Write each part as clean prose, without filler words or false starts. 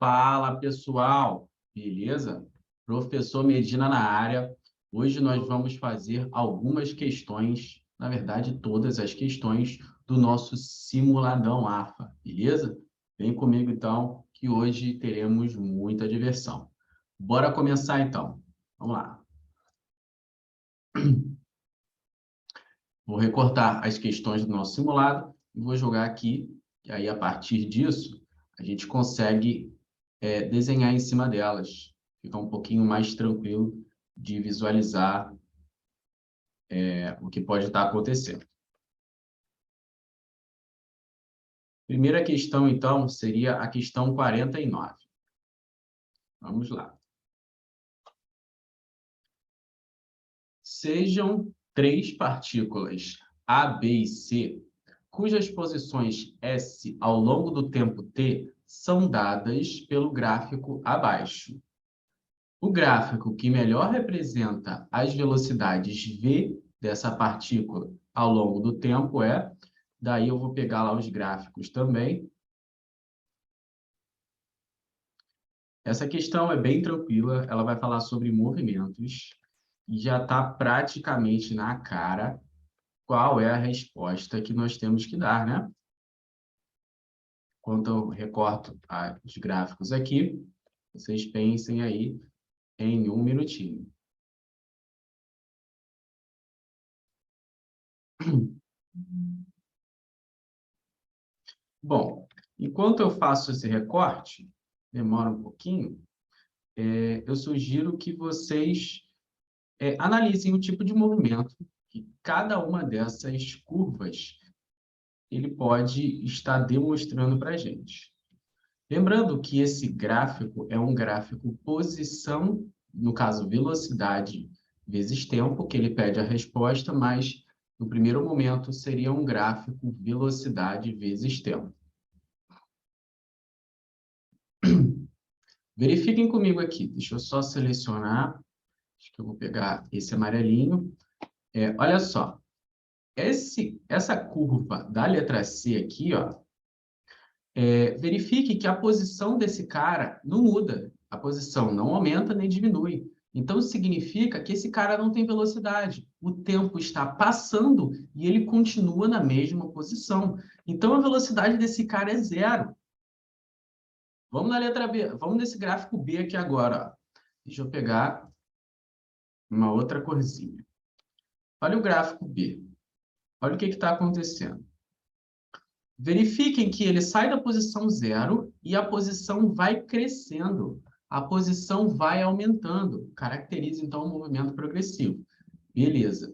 Fala, pessoal! Beleza? Professor Medina na área. Hoje nós vamos fazer algumas questões, na verdade, todas as questões do nosso simuladão AFA, beleza? Vem comigo, então, que hoje teremos muita diversão. Bora começar, então. Vamos lá. Vou recortar as questões do nosso simulado e vou jogar aqui, e aí, a partir disso, a gente consegue desenhar em cima delas. Fica um pouquinho mais tranquilo de visualizar o que pode estar acontecendo. Primeira questão, então, seria a questão 49. Vamos lá. Sejam três partículas A, B e C, cujas posições S ao longo do tempo t são dadas pelo gráfico abaixo. O gráfico que melhor representa as velocidades v dessa partícula ao longo do tempo é... Daí eu vou pegar lá os gráficos também. Essa questão é bem tranquila, ela vai falar sobre movimentos e já está praticamente na cara qual é a resposta que nós temos que dar, né? Enquanto eu recorto os gráficos aqui, vocês pensem aí em um minutinho. Bom, enquanto eu faço esse recorte, demora um pouquinho, eu sugiro que vocês analisem o tipo de movimento que cada uma dessas curvas ele pode estar demonstrando para a gente. Lembrando que esse gráfico é um gráfico posição, no caso, velocidade vezes tempo, que ele pede a resposta, mas no primeiro momento seria um gráfico velocidade vezes tempo. Verifiquem comigo aqui, deixa eu só selecionar, acho que eu vou pegar esse amarelinho. Olha só, essa curva da letra C aqui, ó, verifique que a posição desse cara não muda, a posição não aumenta nem diminui. Então, significa que esse cara não tem velocidade. O tempo está passando e ele continua na mesma posição. Então, a velocidade desse cara é zero. Vamos na letra B, vamos nesse gráfico B aqui agora. Ó. Deixa eu pegar uma outra corzinha. Olha o gráfico B. Olha o que está acontecendo. Verifiquem que ele sai da posição zero e a posição vai crescendo. A posição vai aumentando. Caracteriza, então, o movimento progressivo. Beleza.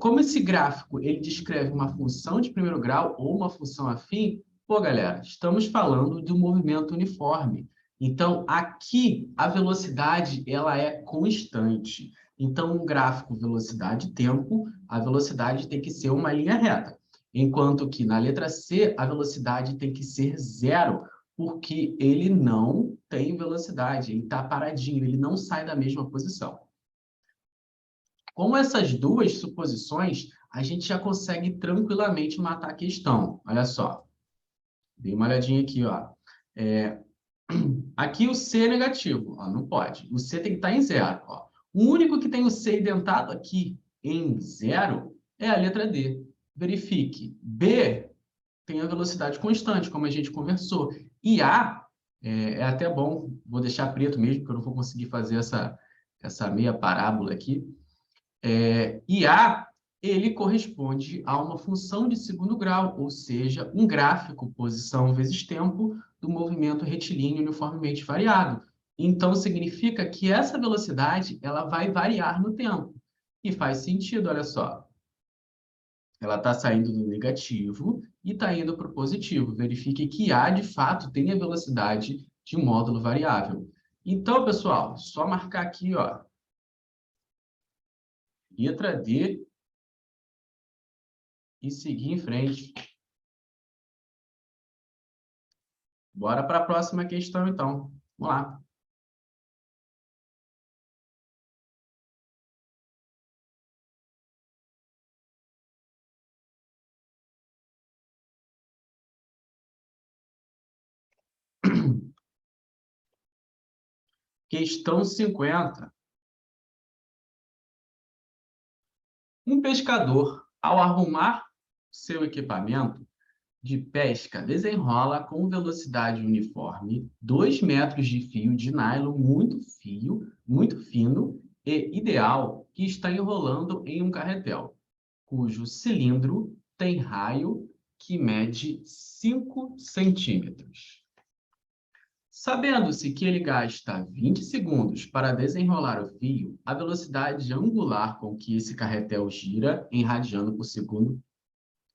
Como esse gráfico ele descreve uma função de primeiro grau ou uma função afim, pô, galera, estamos falando de um movimento uniforme. Então, aqui, a velocidade ela é constante. Então, um gráfico velocidade-tempo, a velocidade tem que ser uma linha reta. Enquanto que na letra C, a velocidade tem que ser zero, porque ele não tem velocidade, ele está paradinho, ele não sai da mesma posição. Com essas duas suposições, a gente já consegue tranquilamente matar a questão. Olha só, dei uma olhadinha aqui, ó. Aqui o C é negativo, ó, não pode. O C tem que estar em zero. Ó. O único que tem o C identado aqui em zero é a letra D. Verifique. B tem a velocidade constante, como a gente conversou. E A é até bom, vou deixar preto mesmo, porque eu não vou conseguir fazer essa meia parábola aqui. E A, ele corresponde a uma função de segundo grau, ou seja, um gráfico posição vezes tempo do movimento retilíneo uniformemente variado. Então, significa que essa velocidade ela vai variar no tempo. E faz sentido, olha só. Ela está saindo do negativo e está indo para o positivo. Verifique que A, de fato, tem a velocidade de módulo variável. Então, pessoal, só marcar aqui, ó, letra D e seguir em frente. Bora para a próxima questão, então. Vamos lá. Questão 50. Um pescador, ao arrumar seu equipamento de pesca, desenrola com velocidade uniforme 2 metros de fio de nylon muito fino e ideal que está enrolando em um carretel, cujo cilindro tem raio que mede 5 centímetros. Sabendo-se que ele gasta 20 segundos para desenrolar o fio, a velocidade angular com que esse carretel gira em radiano por segundo.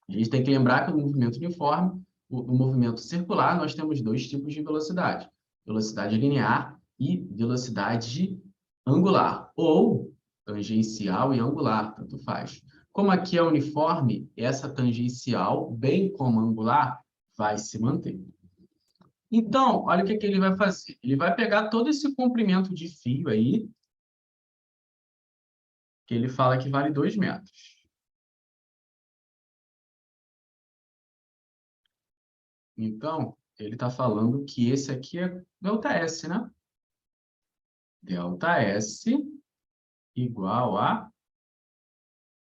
A gente tem que lembrar que no movimento uniforme, no movimento circular, nós temos dois tipos de velocidade: velocidade linear e velocidade angular, ou tangencial e angular, tanto faz. Como aqui é uniforme, essa tangencial, bem como angular, vai se manter. Então, olha o que ele vai fazer. Ele vai pegar todo esse comprimento de fio aí, que ele fala que vale 2 metros. Então, ele está falando que esse aqui é ΔS, né? ΔS igual a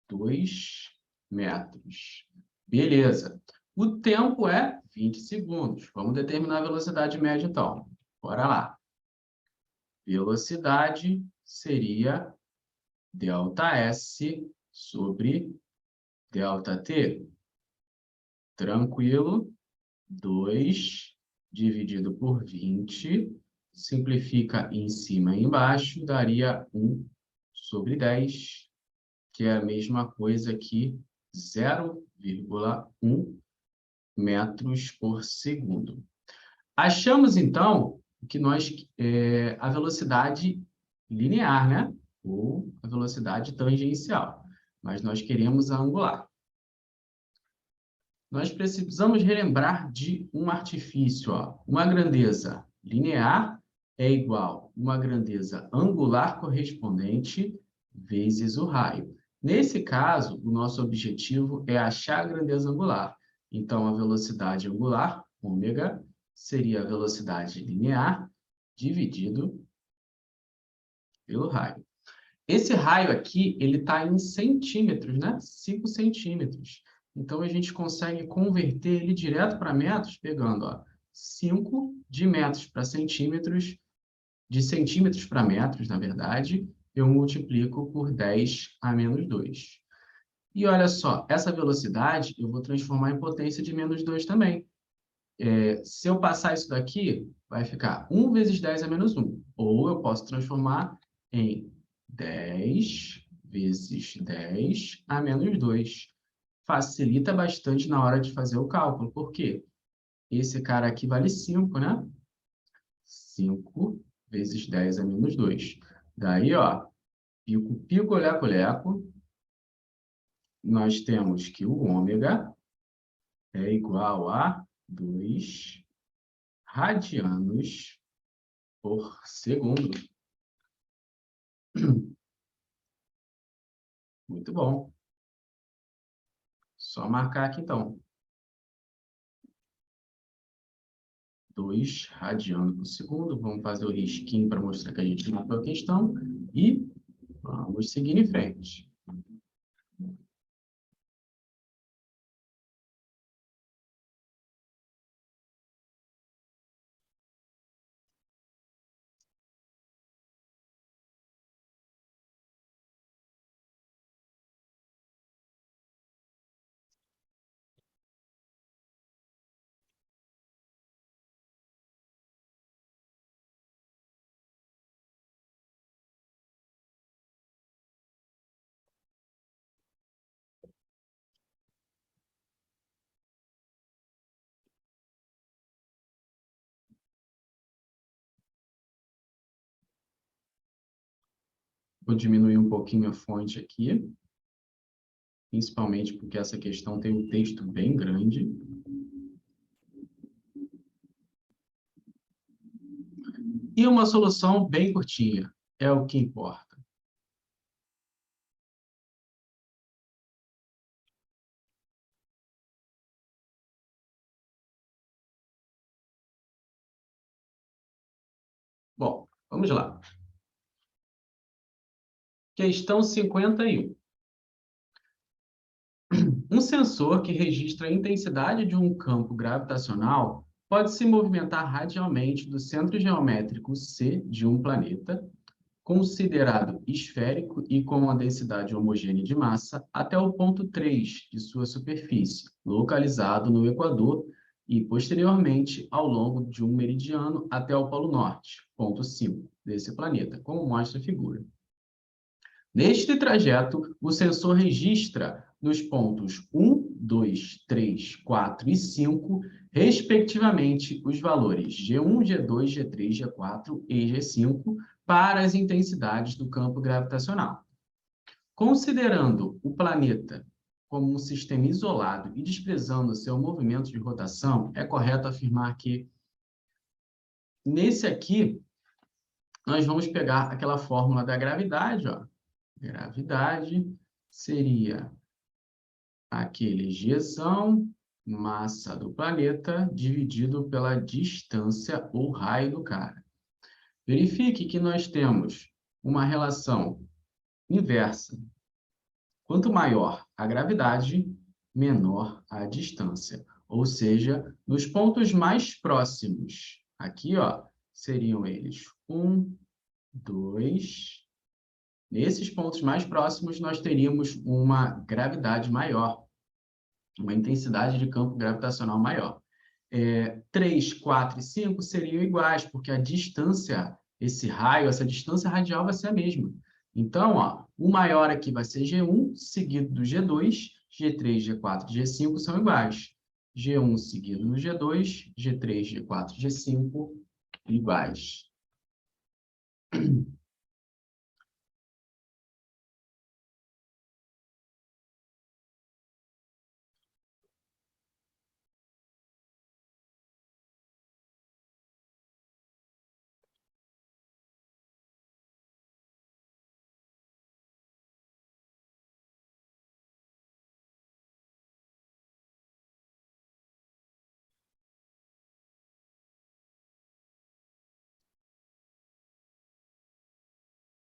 2 metros. Beleza. O tempo é 20 segundos. Vamos determinar a velocidade média, então. Bora lá. Velocidade seria ΔS sobre ΔT. Tranquilo. 2 dividido por 20. Simplifica em cima e embaixo. Daria 1 sobre 10, que é a mesma coisa que 0,1 metros por segundo. Achamos, então, que a velocidade linear, né? Ou a velocidade tangencial, mas nós queremos a angular. Nós precisamos relembrar de um artifício. Ó. Uma grandeza linear é igual a uma grandeza angular correspondente vezes o raio. Nesse caso, o nosso objetivo é achar a grandeza angular. Então, a velocidade angular, ômega, seria a velocidade linear dividido pelo raio. Esse raio aqui, ele está em centímetros, né? 5 centímetros. Então, a gente consegue converter ele direto para metros, pegando, ó, 5 de metros para centímetros, de centímetros para metros, na verdade, eu multiplico por 10 a menos 2. E olha só, essa velocidade eu vou transformar em potência de menos 2 também. Se eu passar isso daqui, vai ficar 1 vezes 10 a menos 1. Ou eu posso transformar em 10 vezes 10 a menos 2. Facilita bastante na hora de fazer o cálculo. Por quê? Esse cara aqui vale 5, né? 5 vezes 10 a menos 2. Daí, ó, pico, pico, leco, leco. Nós temos que o ômega é igual a 2 radianos por segundo. Muito bom. Só marcar aqui, então. 2 radianos por segundo. Vamos fazer o risquinho para mostrar que a gente matou a questão. E vamos seguir em frente. Vou diminuir um pouquinho a fonte aqui, principalmente porque essa questão tem um texto bem grande. E uma solução bem curtinha, é o que importa. Bom, Vamos lá. Questão 51. Um sensor que registra a intensidade de um campo gravitacional pode se movimentar radialmente do centro geométrico C de um planeta, considerado esférico e com uma densidade homogênea de massa, até o ponto 3 de sua superfície, localizado no Equador, e, posteriormente, ao longo de um meridiano até o Polo Norte, ponto 5, desse planeta, como mostra a figura. Neste trajeto, o sensor registra nos pontos 1, 2, 3, 4 e 5, respectivamente, os valores G1, G2, G3, G4 e G5 para as intensidades do campo gravitacional. Considerando o planeta como um sistema isolado e desprezando seu movimento de rotação, é correto afirmar que, nesse aqui, nós vamos pegar aquela fórmula da gravidade, ó. Gravidade seria aquele Gzão, massa do planeta, dividido pela distância ou raio do cara. Verifique que nós temos uma relação inversa. Quanto maior a gravidade, menor a distância. Ou seja, nos pontos mais próximos, aqui, ó, seriam eles 1, 2. Nesses pontos mais próximos, nós teríamos uma gravidade maior, uma intensidade de campo gravitacional maior. 3, 4 e 5 seriam iguais, porque a distância, esse raio, essa distância radial vai ser a mesma. Então, ó, o maior aqui vai ser G1, seguido do G2, G3, G4 e G5 são iguais. G1 seguido do G2, G3, G4 e G5 iguais.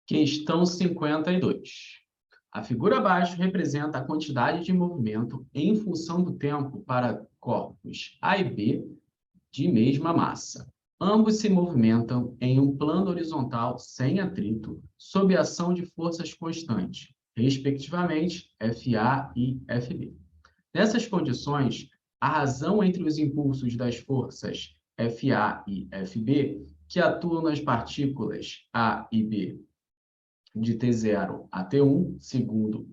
Questão 52. A figura abaixo representa a quantidade de movimento em função do tempo para corpos A e B de mesma massa. Ambos se movimentam em um plano horizontal sem atrito, sob a ação de forças constantes, respectivamente FA e FB. Nessas condições, a razão entre os impulsos das forças FA e FB, que atuam nas partículas A e B, de T0 a T1, segundo,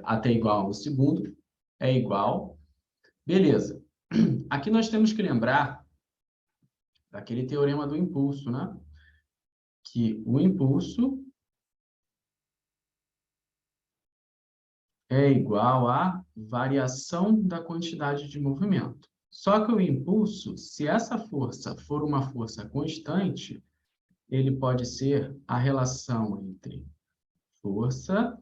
até igual a 1 segundo, é igual. Beleza. Aqui nós temos que lembrar daquele teorema do impulso, né? Que o impulso é igual à variação da quantidade de movimento. Só que o impulso, se essa força for uma força constante, ele pode ser a relação entre força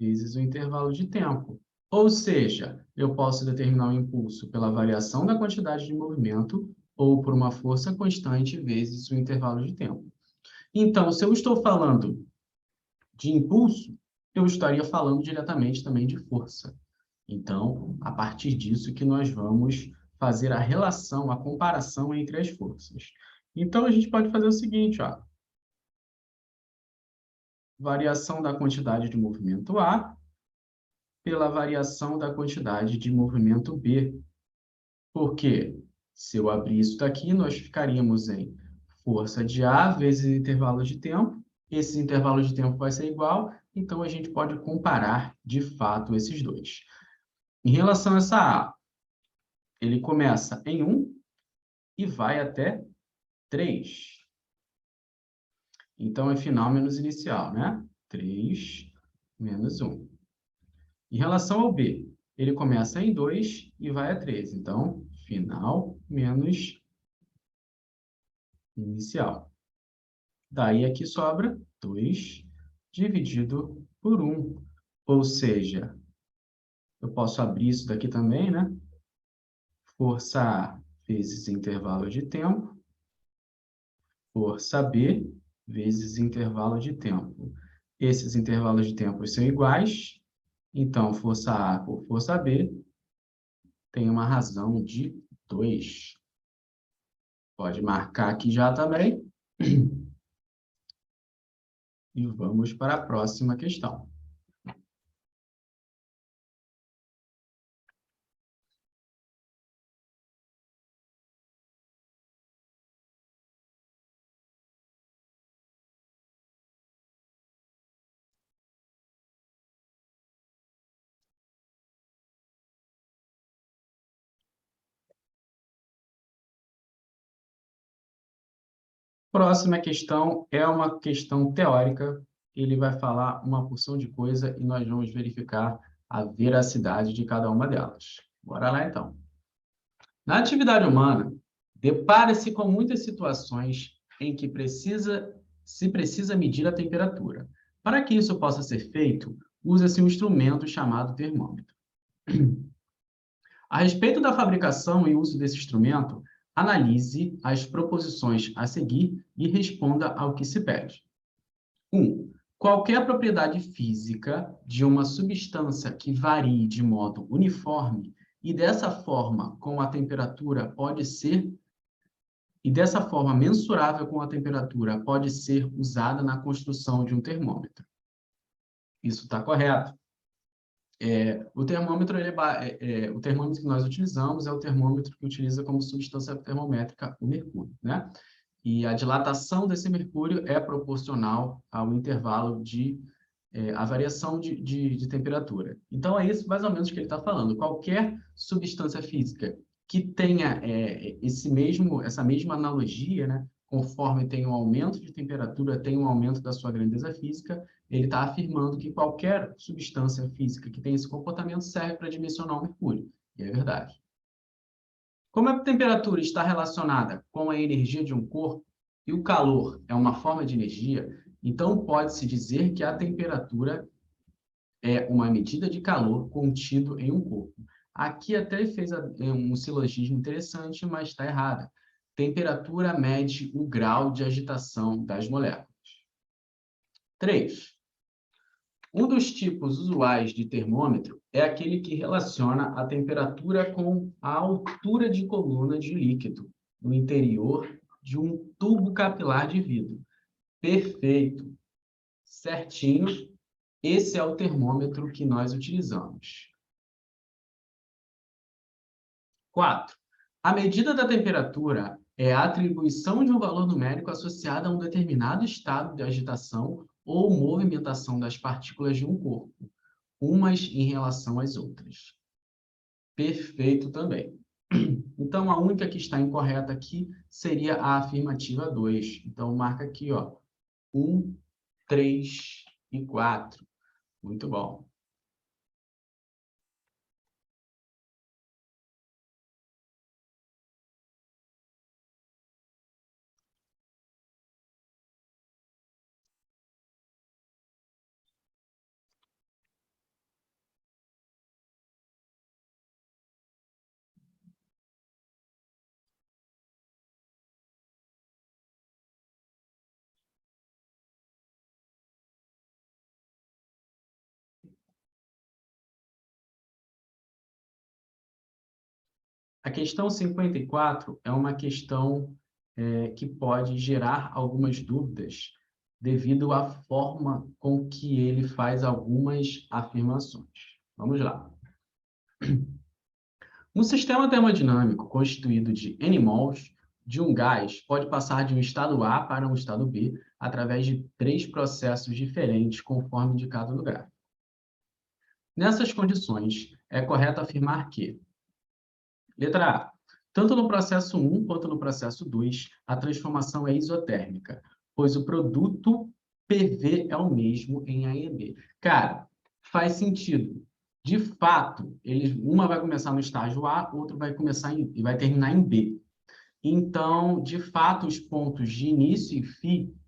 vezes o intervalo de tempo. Ou seja, eu posso determinar o impulso pela variação da quantidade de movimento ou por uma força constante vezes o intervalo de tempo. Então, se eu estou falando de impulso, eu estaria falando diretamente também de força. Então, a partir disso que nós vamos fazer a relação, a comparação entre as forças. Então, a gente pode fazer o seguinte, ó. Variação da quantidade de movimento A pela variação da quantidade de movimento B. Porque se eu abrir isso daqui, nós ficaríamos em força de A vezes intervalo de tempo. Esse intervalo de tempo vai ser igual, então a gente pode comparar, de fato, esses dois. Em relação a essa A, ele começa em 1 e vai até 3. Então, é final menos inicial, né? 3 menos 1. Em relação ao B, ele começa em 2 e vai a 3. Então, final menos inicial. Daí aqui sobra 2 dividido por 1. Ou seja, eu posso abrir isso daqui também, né? Força A vezes intervalo de tempo força B vezes intervalo de tempo. Esses intervalos de tempo são iguais, então força A por força B tem uma razão de 2. Pode marcar aqui já também. E vamos para a próxima questão. Próxima questão é uma questão teórica. Ele vai falar uma porção de coisa e nós vamos verificar a veracidade de cada uma delas. Bora lá, então. Na atividade humana, depara-se com muitas situações em que se precisa medir a temperatura. Para que isso possa ser feito, usa-se um instrumento chamado termômetro. A respeito da fabricação e uso desse instrumento, analise as proposições a seguir e responda ao que se pede. 1. Qualquer propriedade física de uma substância que varie de modo uniforme e dessa forma mensurável com a temperatura pode ser usada na construção de um termômetro. Isso está correto. O termômetro, o termômetro que nós utilizamos é o termômetro que utiliza como substância termométrica o mercúrio, né? E a dilatação desse mercúrio é proporcional ao intervalo a variação de temperatura. Então, é isso mais ou menos que ele está falando. Qualquer substância física que tenha essa mesma analogia, né? Conforme tem um aumento de temperatura, tem um aumento da sua grandeza física, ele está afirmando que qualquer substância física que tenha esse comportamento serve para dimensionar o mercúrio. E é verdade. Como a temperatura está relacionada com a energia de um corpo, e o calor é uma forma de energia, então pode-se dizer que a temperatura é uma medida de calor contido em um corpo. Aqui até fez um silogismo interessante, mas está errada. Temperatura mede o grau de agitação das moléculas. 3. Um dos tipos usuais de termômetro é aquele que relaciona a temperatura com a altura de coluna de líquido no interior de um tubo capilar de vidro. Perfeito. Certinho. Esse é o termômetro que nós utilizamos. 4. A medida da temperatura é a atribuição de um valor numérico associado a um determinado estado de agitação ou movimentação das partículas de um corpo, umas em relação às outras. Perfeito também. Então, a única que está incorreta aqui seria a afirmativa 2. Então, marca aqui, ó, 1, 3 e 4. Muito bom. A questão 54 é uma questão que pode gerar algumas dúvidas devido à forma com que ele faz algumas afirmações. Vamos lá. Um sistema termodinâmico constituído de N mols de um gás pode passar de um estado A para um estado B através de 3 processos diferentes, conforme indicado no gráfico. Nessas condições, é correto afirmar que: letra A. Tanto no processo 1 quanto no processo 2, a transformação é isotérmica, pois o produto PV é o mesmo em A e B. Cara, faz sentido. De fato, uma vai começar no estágio A, outra vai vai terminar em B. Então, de fato, os pontos de início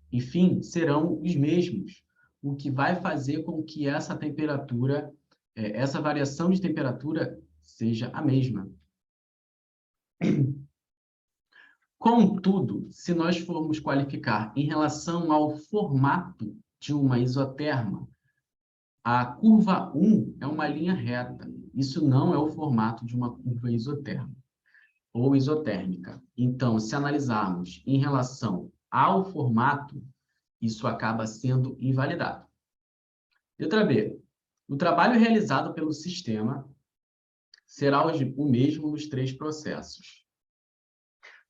e fim serão os mesmos, o que vai fazer com que essa temperatura, essa variação de temperatura seja a mesma. Contudo, se nós formos qualificar em relação ao formato de uma isoterma, a curva 1 é uma linha reta. Isso não é o formato de uma curva isoterma ou isotérmica. Então, se analisarmos em relação ao formato, isso acaba sendo invalidado. Letra B. O trabalho realizado pelo sistema será o mesmo nos três processos.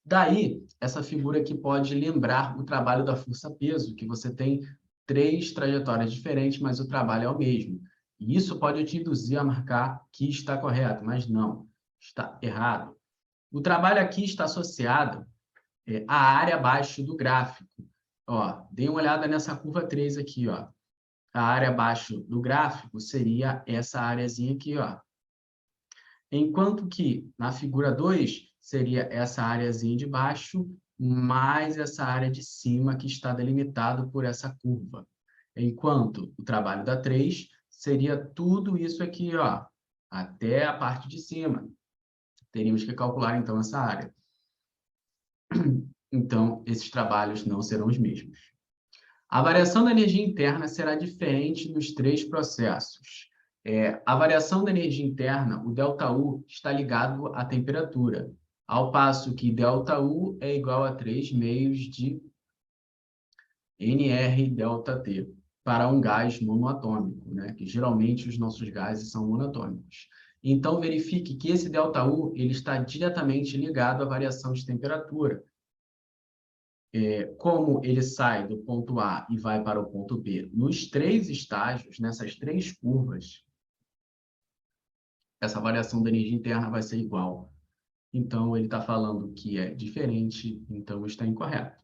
Daí, essa figura aqui pode lembrar o trabalho da força-peso, que você tem três trajetórias diferentes, mas o trabalho é o mesmo. E isso pode te induzir a marcar que está correto, mas não, está errado. O trabalho aqui está associado à área abaixo do gráfico. Ó, dê uma olhada nessa curva 3 aqui, ó. A área abaixo do gráfico seria essa areazinha aqui, ó. Enquanto que na figura 2 seria essa areazinha de baixo mais essa área de cima que está delimitado por essa curva. Enquanto o trabalho da 3 seria tudo isso aqui, ó, até a parte de cima. Teríamos que calcular, então, essa área. Então, esses trabalhos não serão os mesmos. A variação da energia interna será diferente nos três processos. A variação da energia interna, o ΔU, está ligado à temperatura, ao passo que ΔU é igual a 3 meios de nR∆T para um gás monoatômico, né? Que geralmente os nossos gases são monatômicos. Então, verifique que esse ΔU ele está diretamente ligado à variação de temperatura. Como ele sai do ponto A e vai para o ponto B nos três estágios, nessas três curvas, essa variação da energia interna vai ser igual. Então, ele está falando que é diferente, então está incorreto.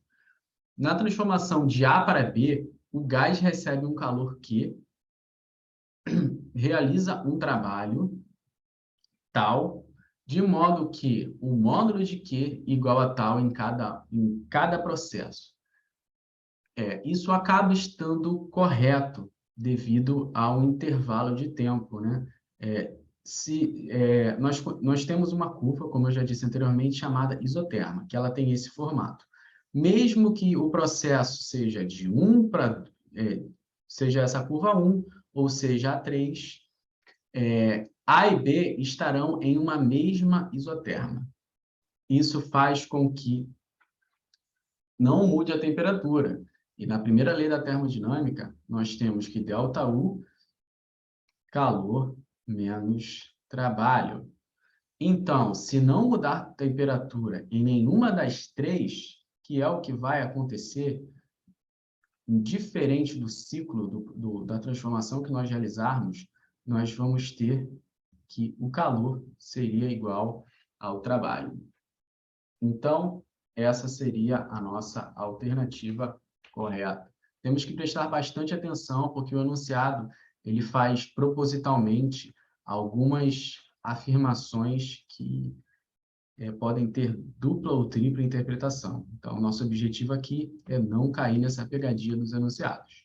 Na transformação de A para B, o gás recebe um calor Q, realiza um trabalho tal, de modo que o módulo de Q igual a tal em cada processo. Isso acaba estando correto devido ao intervalo de tempo, né? Nós temos uma curva, como eu já disse anteriormente, chamada isoterma, que ela tem esse formato. Mesmo que o processo seja de 1 para... seja essa curva 1, ou seja a 3, A e B estarão em uma mesma isoterma. Isso faz com que não mude a temperatura. E na primeira lei da termodinâmica, nós temos que ΔU, calor menos trabalho. Então, se não mudar a temperatura em nenhuma das três, que é o que vai acontecer, diferente do ciclo da transformação que nós realizarmos, nós vamos ter que o calor seria igual ao trabalho. Então, essa seria a nossa alternativa correta. Temos que prestar bastante atenção, porque o enunciado ele faz propositalmente algumas afirmações que podem ter dupla ou tripla interpretação. Então, nosso objetivo aqui é não cair nessa pegadinha dos enunciados.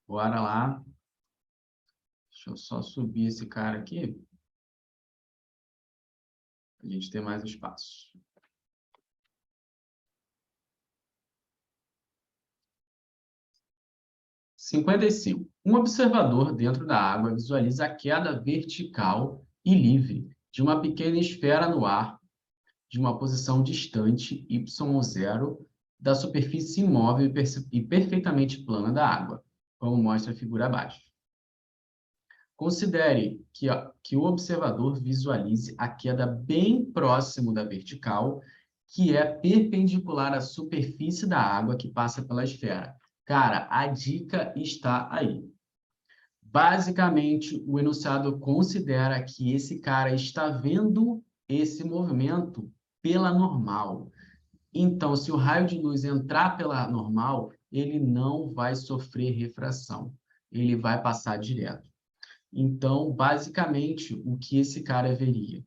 Bora lá. Deixa eu só subir esse cara aqui, para a gente ter mais espaço. 55. Um observador dentro da água visualiza a queda vertical e livre de uma pequena esfera no ar de uma posição distante, y0, da superfície imóvel e perfeitamente plana da água, como mostra a figura abaixo. Considere que o observador visualize a queda bem próximo da vertical, que é perpendicular à superfície da água que passa pela esfera. Cara, a dica está aí. Basicamente, o enunciado considera que esse cara está vendo esse movimento pela normal. Então, se o raio de luz entrar pela normal, ele não vai sofrer refração. Ele vai passar direto. Então, basicamente, o que esse cara veria?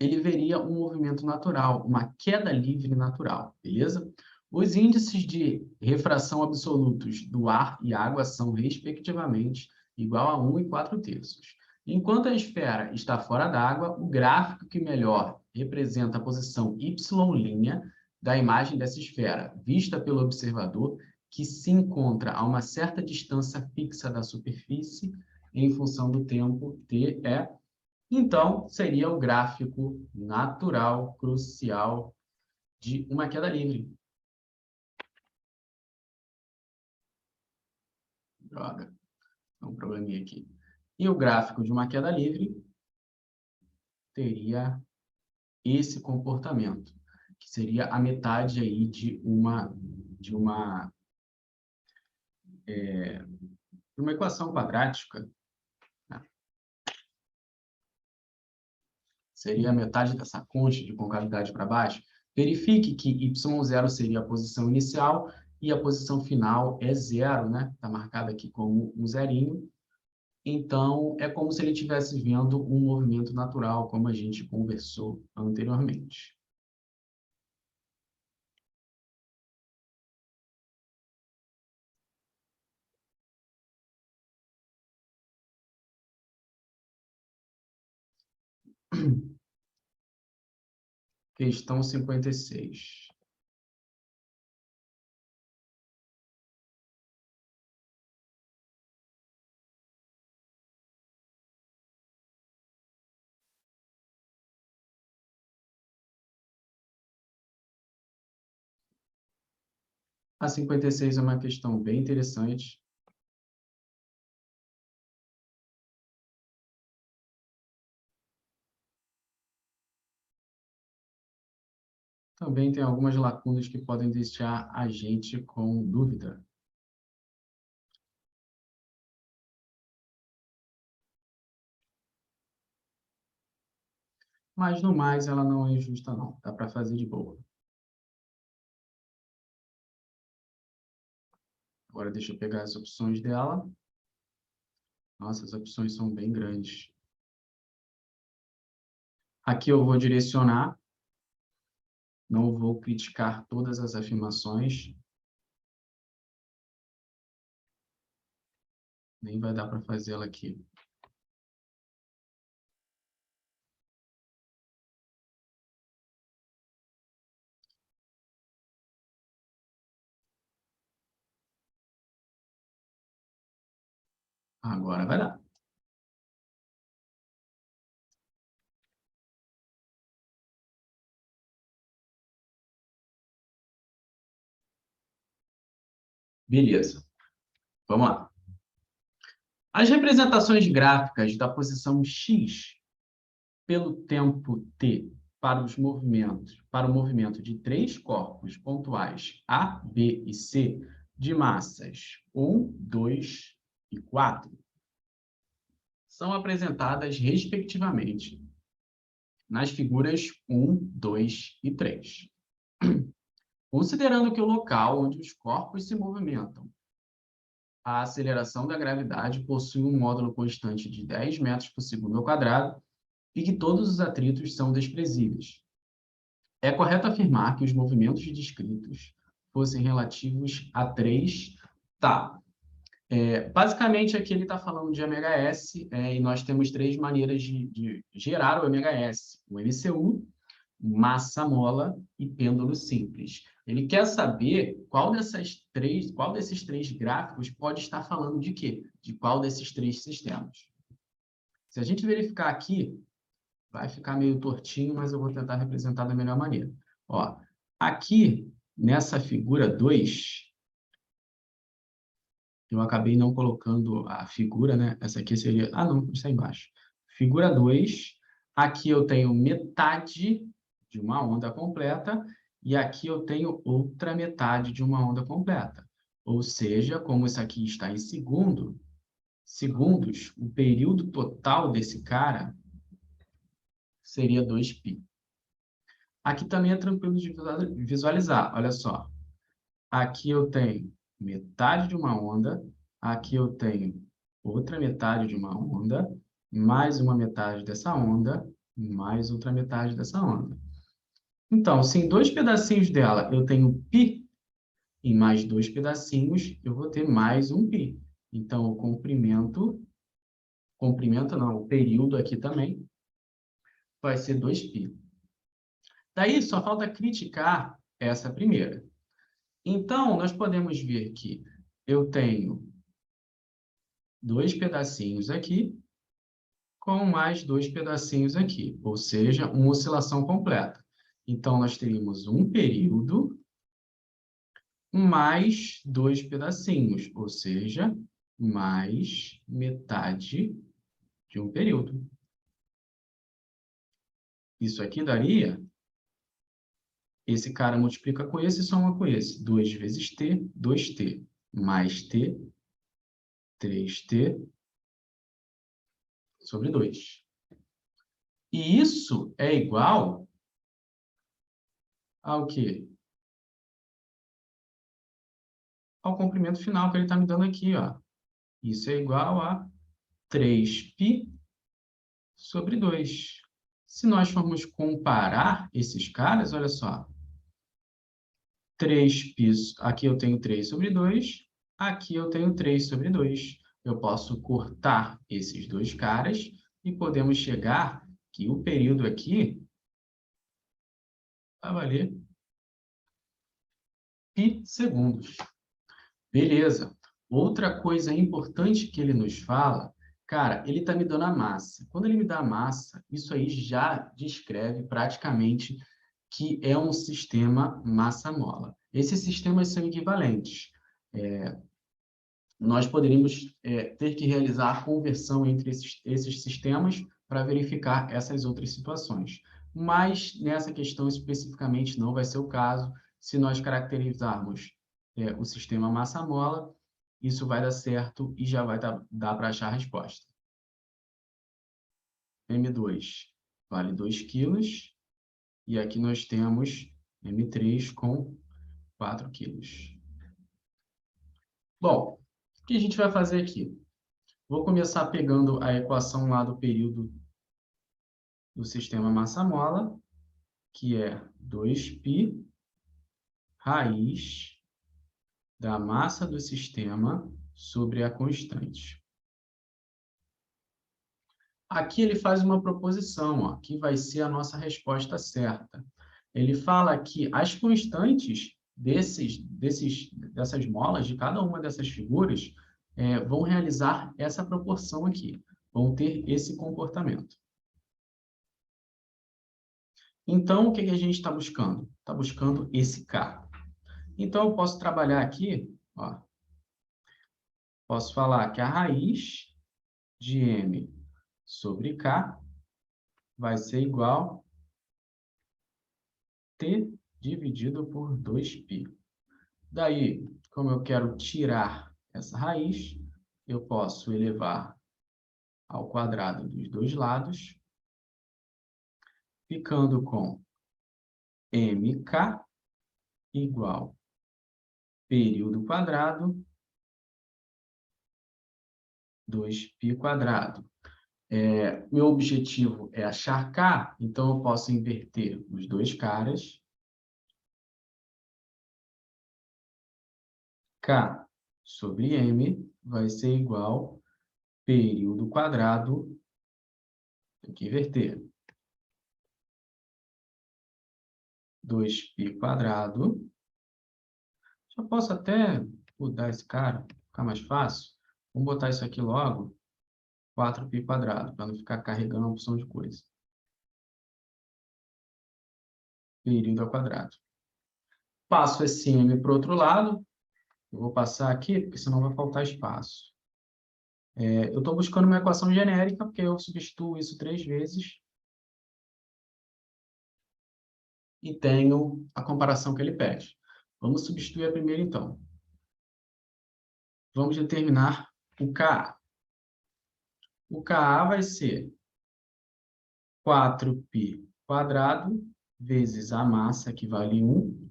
Ele veria um movimento natural, uma queda livre natural, beleza? Os índices de refração absolutos do ar e água são, respectivamente, igual a 1 e 4/3. Enquanto a esfera está fora d'água, o gráfico que melhor representa a posição y' da imagem dessa esfera, vista pelo observador, que se encontra a uma certa distância fixa da superfície, em função do tempo t, então, seria o gráfico natural crucial de uma queda livre. Droga, tem um probleminha aqui. E o gráfico de uma queda livre teria esse comportamento, que seria a metade aí de uma equação quadrática, né? Seria a metade dessa concha de concavidade para baixo. Verifique que y0 seria a posição inicial e a posição final é 0, né? Está marcada aqui como um zerinho. Então, é como se ele estivesse vendo um movimento natural, como a gente conversou anteriormente. Questão 56. A 56 é uma questão bem interessante. Também tem algumas lacunas que podem deixar a gente com dúvida. Mas, no mais, ela não é injusta, não. Dá para fazer de boa. Agora, deixa eu pegar as opções dela. Nossa, as opções são bem grandes. Aqui eu vou direcionar. Não vou criticar todas as afirmações. Nem vai dar para fazer ela aqui. Agora vai dar. Beleza. Vamos lá. As representações gráficas da posição x pelo tempo t para o movimento de três corpos pontuais A, B e C de massas 1, 2 e 4 são apresentadas respectivamente nas figuras 1, 2 e 3. Considerando que o local onde os corpos se movimentam, a aceleração da gravidade possui um módulo constante de 10 metros por segundo ao quadrado e que todos os atritos são desprezíveis. É correto afirmar que os movimentos descritos fossem relativos a 3. Tá. Basicamente, aqui ele está falando de MHS, e nós temos três maneiras de gerar o MHS. O MCU, massa mola e pêndulo simples. Ele quer saber qual desses três gráficos pode estar falando de quê? De qual desses três sistemas. Se a gente verificar aqui, vai ficar meio tortinho, mas eu vou tentar representar da melhor maneira. Ó, aqui, nessa figura 2, eu acabei não colocando a figura, né? Essa aqui seria... Ah, não, está embaixo. Figura 2, aqui eu tenho metade de uma onda completa, e aqui eu tenho outra metade de uma onda completa. Ou seja, como isso aqui está em segundos, o período total desse cara seria 2π. Aqui também é tranquilo de visualizar. Olha só. Aqui eu tenho metade de uma onda. Aqui eu tenho outra metade de uma onda. Mais uma metade dessa onda. Mais outra metade dessa onda. Então, se em dois pedacinhos dela eu tenho π, em mais dois pedacinhos eu vou ter mais um π. Então, o comprimento não, o período aqui também vai ser 2π. Daí, só falta criticar essa primeira. Então, nós podemos ver que eu tenho dois pedacinhos aqui com mais dois pedacinhos aqui, ou seja, uma oscilação completa. Então, nós teríamos um período mais dois pedacinhos, ou seja, mais metade de um período. Isso aqui daria, esse cara multiplica com esse e soma com esse. 2 vezes t, 2t, mais t, 3t sobre 2. E isso é igual ao quê? Ao comprimento final que ele está me dando aqui, ó. Isso é igual a 3π sobre 2. Se nós formos comparar esses caras, olha só. 3π, aqui eu tenho 3 sobre 2, aqui eu tenho 3 sobre 2. Eu posso cortar esses dois caras e podemos chegar que o período aqui vai valer π segundos. Beleza. Outra coisa importante que ele nos fala, cara, ele está me dando a massa. Quando ele me dá a massa, isso aí já descreve praticamente que é um sistema massa-mola. Esses sistemas são equivalentes. Nós poderíamos ter que realizar a conversão entre esses sistemas para verificar essas outras situações. Mas nessa questão especificamente não vai ser o caso. Se nós caracterizarmos o sistema massa-mola, isso vai dar certo e já vai dar para achar a resposta. M2 vale 2 quilos e aqui nós temos M3 com 4 quilos. Bom, o que a gente vai fazer aqui? Vou começar pegando a equação lá do período do sistema massa-mola, que é 2π raiz da massa do sistema sobre a constante. Aqui ele faz uma proposição, ó, que vai ser a nossa resposta certa. Ele fala que as constantes dessas molas, de cada uma dessas figuras, vão realizar essa proporção aqui, vão ter esse comportamento. Então, o que a gente está buscando? Está buscando esse K. Então, eu posso trabalhar aqui, ó, posso falar que a raiz de M sobre K vai ser igual a T dividido por 2π. Daí, como eu quero tirar essa raiz, eu posso elevar ao quadrado dos dois lados, ficando com mk igual período quadrado 2π quadrado. Meu objetivo é achar K, então eu posso inverter os dois caras. K sobre M vai ser igual período quadrado, tem que inverter, 2π quadrado. Já posso até mudar esse cara, ficar mais fácil. Vamos botar isso aqui logo, 4π quadrado, para não ficar carregando uma opção de coisa. Período ao quadrado. Passo esse M para o outro lado. Eu vou passar aqui, porque senão vai faltar espaço. Eu estou buscando uma equação genérica, porque eu substituo isso 3 vezes. E tenho a comparação que ele pede. Vamos substituir a primeira, então. Vamos determinar o Ka. O Ka vai ser 4π quadrado vezes a massa, que vale 1,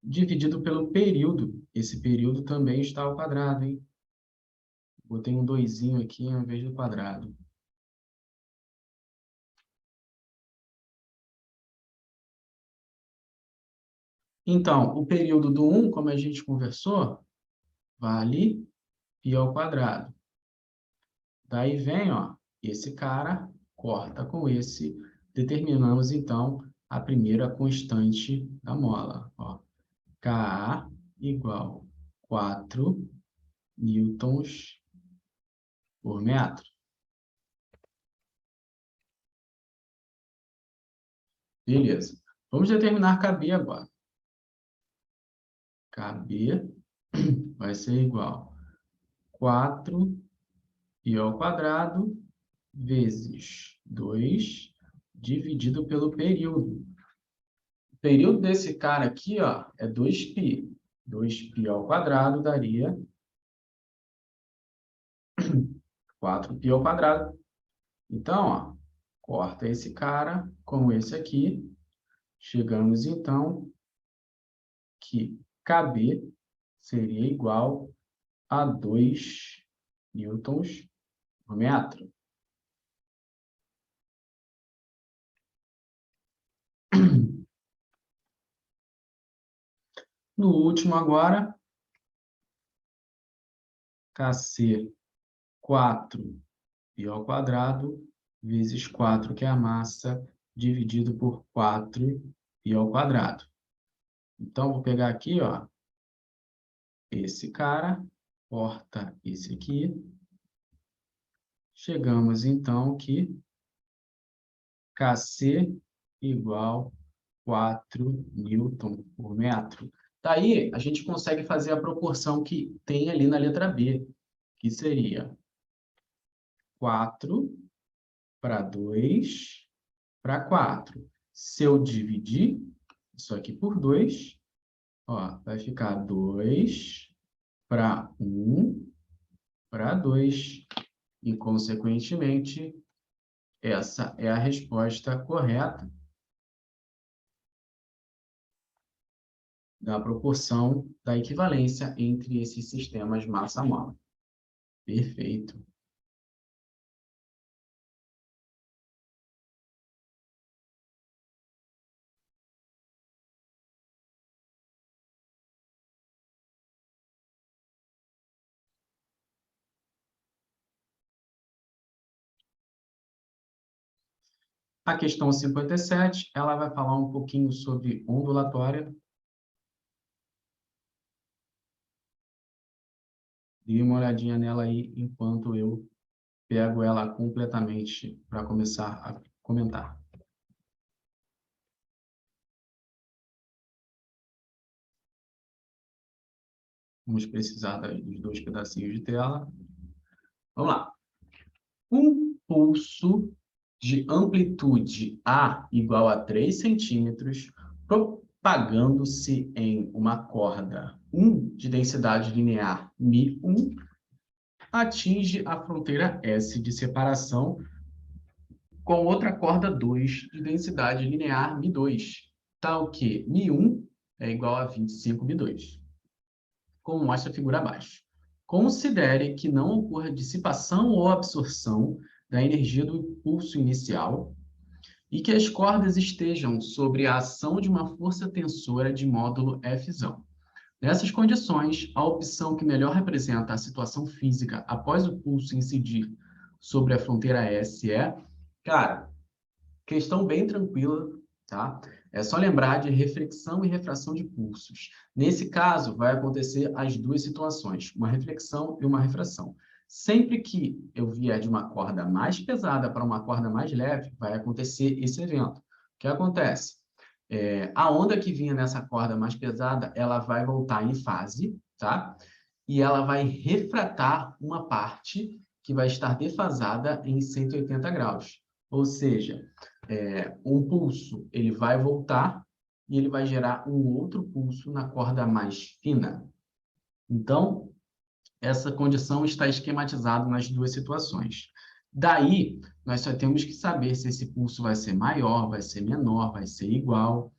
dividido pelo período. Esse período também está ao quadrado, hein? Botei um 2 aqui ao invés do quadrado. Então, o período do 1, como a gente conversou, vale π ao quadrado. Daí vem, ó, esse cara corta com esse. Determinamos, então, a primeira constante da mola. Ó, Ka igual 4 newtons por metro. Beleza. Vamos determinar Kb agora. Kb vai ser igual a 4 π ao quadrado vezes 2 dividido pelo período. O período desse cara aqui, ó, é 2π. 2π ao quadrado daria 4π ao quadrado. Então, ó, corta esse cara com esse aqui. Chegamos, então, que Kb seria igual a 2 newtons por metro. No último agora, Kc 4π ao quadrado vezes 4, que é a massa, dividido por 4π ao quadrado. Então, vou pegar aqui, ó, esse cara, corta esse aqui. Chegamos, então, que Kc igual 4 newton por metro. Daí, a gente consegue fazer a proporção que tem ali na letra B, que seria 4 para 2 para 4. Se eu dividir isso aqui por 2, ó, vai ficar 2 para 1 para 2. E, consequentemente, essa é a resposta correta da proporção da equivalência entre esses sistemas massa-mola. Perfeito. A questão 57, ela vai falar um pouquinho sobre ondulatória. Dê uma olhadinha nela aí enquanto eu pego ela completamente para começar a comentar. Vamos precisar dos 2 pedacinhos de tela. Vamos lá. Um pulso de amplitude A igual a 3 centímetros, propagando-se em uma corda 1 de densidade linear μ1, atinge a fronteira S de separação com outra corda 2 de densidade linear μ2, tal que μ1 é igual a 25 μ2, como mostra a figura abaixo. Considere que não ocorra dissipação ou absorção da energia do impulso inicial e que as cordas estejam sob a ação de uma força tensora de módulo F. Nessas condições, a opção que melhor representa a situação física após o pulso incidir sobre a fronteira S é... Cara, questão bem tranquila, tá? É só lembrar de reflexão e refração de pulsos. Nesse caso, vai acontecer as duas situações, uma reflexão e uma refração. Sempre que eu vier de uma corda mais pesada para uma corda mais leve, vai acontecer esse evento. O que acontece? A onda que vinha nessa corda mais pesada, ela vai voltar em fase, tá? E ela vai refratar uma parte que vai estar defasada em 180 graus. Ou seja, um pulso ele vai voltar e ele vai gerar um outro pulso na corda mais fina. Então, essa condição está esquematizada nas duas situações. Daí, nós só temos que saber se esse pulso vai ser maior, vai ser menor, vai ser igual,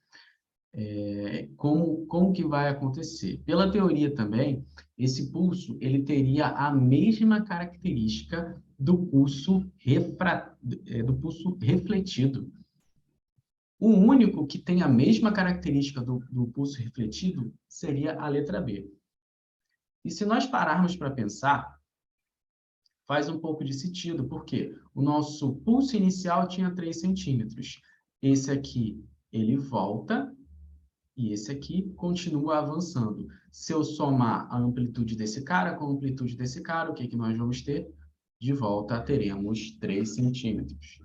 como que vai acontecer. Pela teoria também, esse pulso ele teria a mesma característica do do pulso refletido. O único que tem a mesma característica do pulso refletido seria a letra B. E se nós pararmos para pensar, faz um pouco de sentido, porque o nosso pulso inicial tinha 3 centímetros. Esse aqui, ele volta, e esse aqui continua avançando. Se eu somar a amplitude desse cara com a amplitude desse cara, o que nós vamos ter? De volta, teremos 3 centímetros.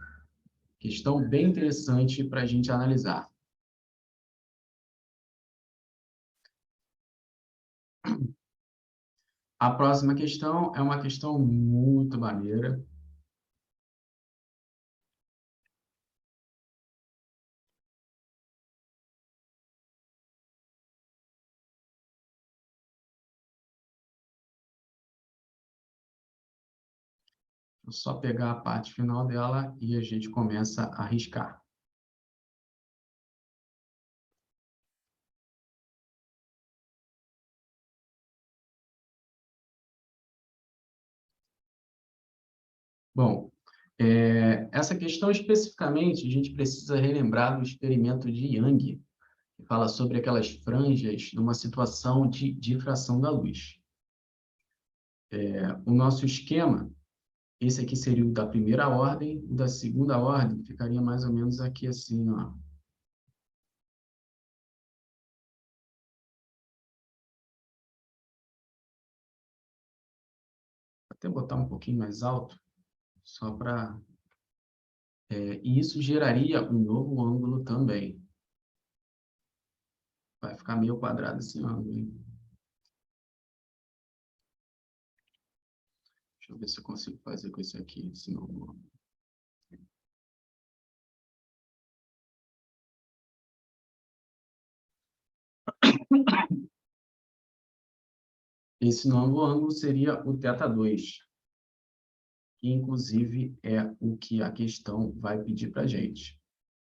Questão bem interessante para a gente analisar. A próxima questão é uma questão muito maneira. Vou só pegar a parte final dela e a gente começa a riscar. Bom, essa questão especificamente, a gente precisa relembrar do experimento de Young, que fala sobre aquelas franjas numa situação de difração da luz. O nosso esquema, esse aqui seria o da primeira ordem, o da segunda ordem ficaria mais ou menos aqui assim, ó. Vou até botar um pouquinho mais alto, só para... e isso geraria um novo ângulo também. Vai ficar meio quadrado esse ângulo, hein? Deixa eu ver se eu consigo fazer com esse aqui, esse novo ângulo. Esse novo ângulo seria o θ2, que inclusive é o que a questão vai pedir para a gente.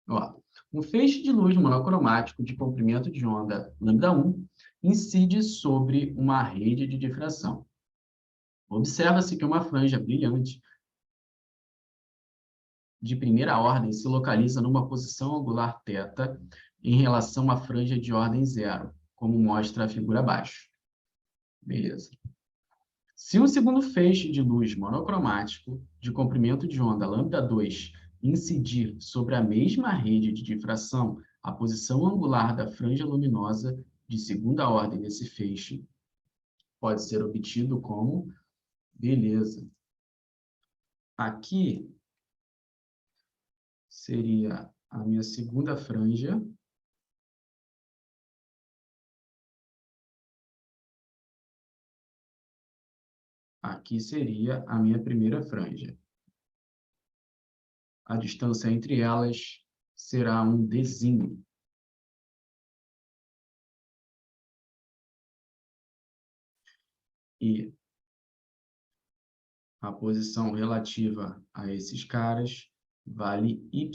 Ó, um feixe de luz monocromático de comprimento de onda λ1 incide sobre uma rede de difração. Observa-se que uma franja brilhante de primeira ordem se localiza numa posição angular θ em relação à franja de ordem zero, como mostra a figura abaixo. Beleza. Se o segundo feixe de luz monocromático de comprimento de onda λ2 incidir sobre a mesma rede de difração, a posição angular da franja luminosa de segunda ordem desse feixe pode ser obtido como... Beleza. Aqui seria a minha segunda franja. Aqui seria a minha primeira franja. A distância entre elas será um dzinho. E a posição relativa a esses caras vale y.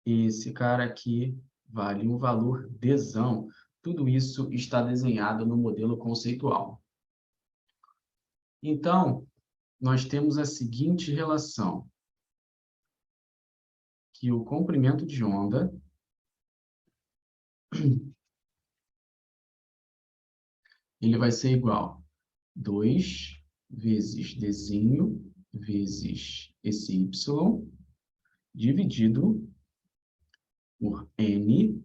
E esse cara aqui vale um valor dzão. Tudo isso está desenhado no modelo conceitual. Então, nós temos a seguinte relação, que o comprimento de onda ele vai ser igual a 2 vezes dzinho vezes esse y dividido por n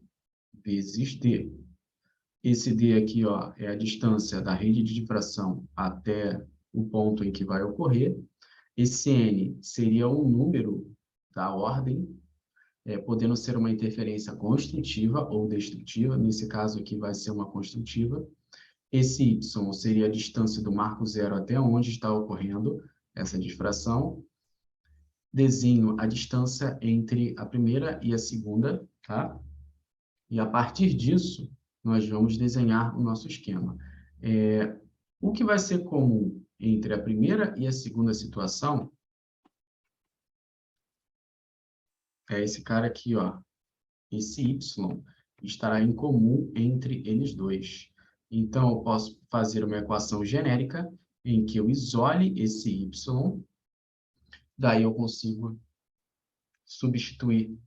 vezes d. Esse d aqui, ó, é a distância da rede de difração até o ponto em que vai ocorrer. Esse n seria um número da ordem, podendo ser uma interferência construtiva ou destrutiva. Nesse caso aqui vai ser uma construtiva. Esse y seria a distância do marco zero até onde está ocorrendo essa difração. Dzinho a distância entre a primeira e a segunda, tá? E a partir disso, nós vamos desenhar o nosso esquema. O que vai ser comum entre a primeira e a segunda situação é esse cara aqui, ó. Esse y estará em comum entre eles dois. Então, eu posso fazer uma equação genérica em que eu isole esse y, daí eu consigo substituir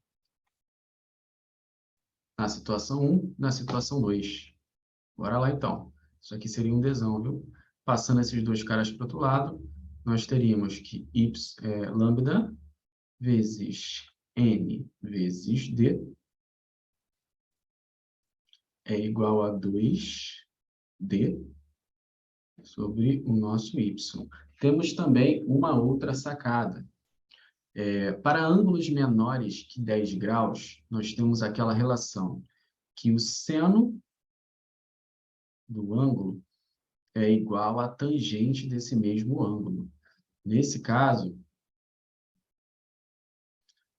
na situação 1, na situação 2. Bora lá, então. Isso aqui seria um Dzão, viu? Passando esses dois caras para o outro lado, nós teríamos que lambda vezes n vezes d é igual a 2d sobre o nosso y. Temos também uma outra sacada. Para ângulos menores que 10 graus, nós temos aquela relação que o seno do ângulo é igual à tangente desse mesmo ângulo. Nesse caso,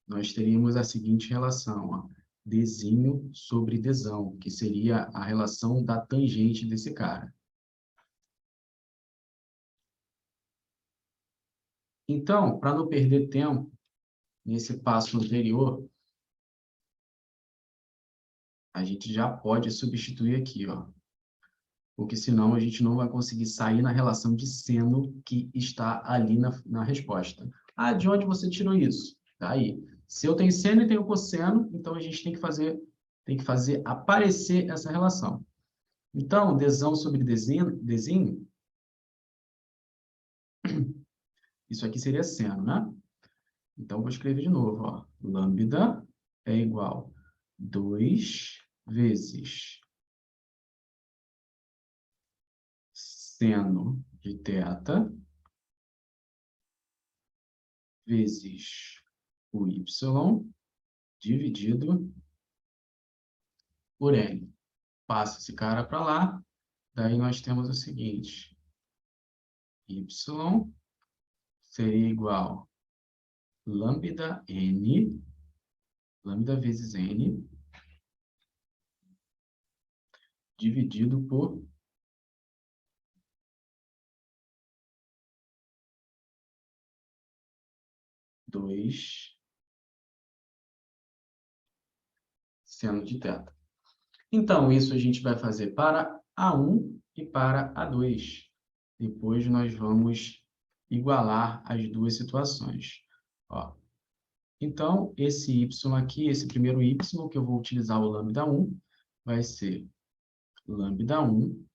nós teríamos a seguinte relação, ó, Dzinho sobre Dzão, que seria a relação da tangente desse cara. Então, para não perder tempo, nesse passo anterior, a gente já pode substituir aqui, ó, porque senão a gente não vai conseguir sair na relação de seno que está ali na resposta. Ah, de onde você tirou isso? Daí. Se eu tenho seno e tenho cosseno, então a gente tem que fazer aparecer essa relação. Então, Dzão sobre Dzinho, isso aqui seria seno, né? Então, vou escrever de novo, ó. Lambda é igual a 2 vezes seno de θ vezes o y dividido por n. Passa esse cara para lá, daí nós temos o seguinte, y seria igual a lambda n, lambda vezes n, dividido por 2 seno de θ. Então, isso a gente vai fazer para A1 e para A2. Depois nós vamos igualar as duas situações. Ó. Então, esse y aqui, esse primeiro y, que eu vou utilizar o lambda 1, vai ser lambda 1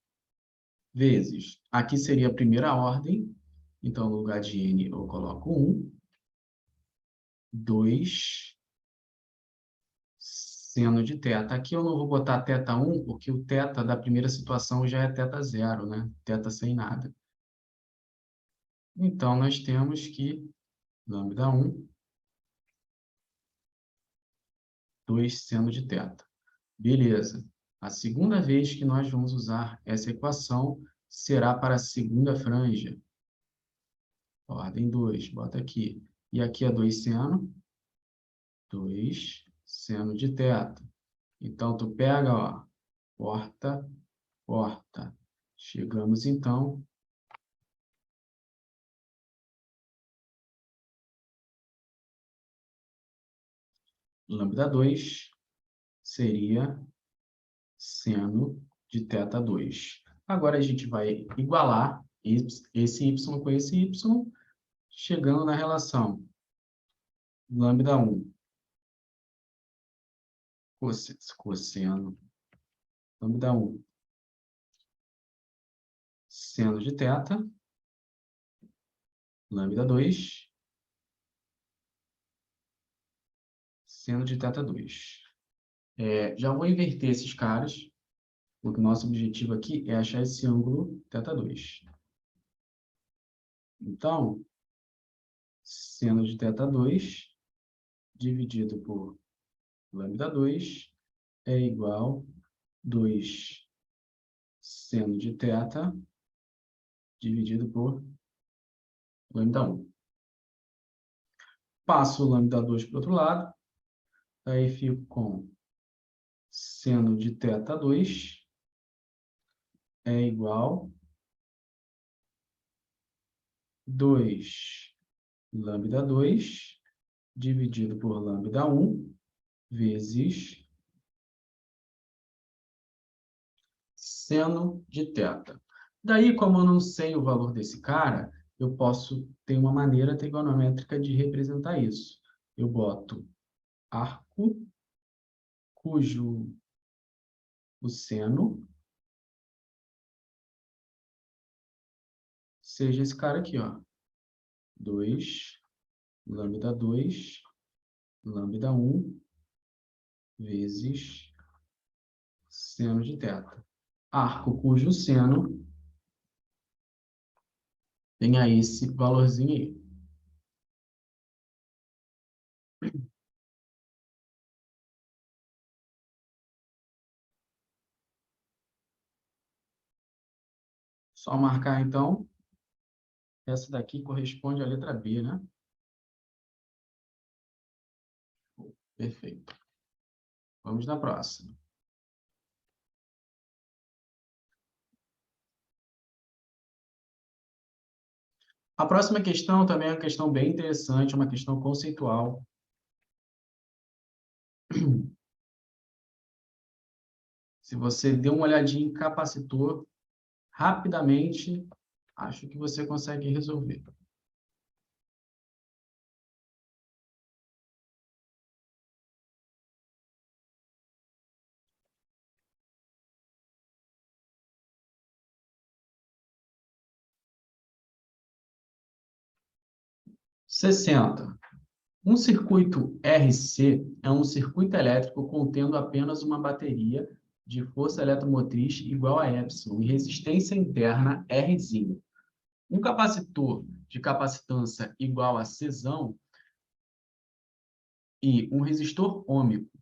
vezes, aqui seria a primeira ordem, então no lugar de n eu coloco 1, 2 seno de θ. Aqui eu não vou botar θ1, porque o θ da primeira situação já é θ0, né? Θ sem nada. Então, nós temos que lambda 1, 2 seno de θ. Beleza. A segunda vez que nós vamos usar essa equação será para a segunda franja. Ordem 2, bota aqui. E aqui é 2 seno. 2 seno de θ. Então, tu pega, ó, porta, porta. Chegamos, então, lambda 2 seria seno de θ2. Agora, a gente vai igualar esse y com esse y, chegando na relação lambda 1 cosseno lambda 1 seno de θ, lambda 2 seno de θ2. Já vou inverter esses caras, porque o nosso objetivo aqui é achar esse ângulo θ2. Então, seno de θ2 dividido por lambda 2 é igual a 2 seno de θ dividido por lambda 1. Passo o lambda 2 para o outro lado, aí fico com seno de θ2 é igual 2 lambda2 dividido por lambda1 vezes seno de θ. Daí, como eu não sei o valor desse cara, eu posso ter uma maneira trigonométrica de representar isso. Eu boto arco cujo o seno seja esse cara aqui, ó. 2 lambda2 lambda1 vezes seno de θ. Arco cujo seno tenha esse valorzinho aí. Só marcar, então, essa daqui corresponde à letra B, né? Perfeito. Vamos na próxima. A próxima questão também é uma questão bem interessante, uma questão conceitual. Se você der uma olhadinha em capacitor, rapidamente, acho que você consegue resolver. Sessenta. Um circuito RC é um circuito elétrico contendo apenas uma bateria de força eletromotriz igual a epsilon e resistência interna Rzinho. Um capacitor de capacitância igual a Czão e um resistor ohmico,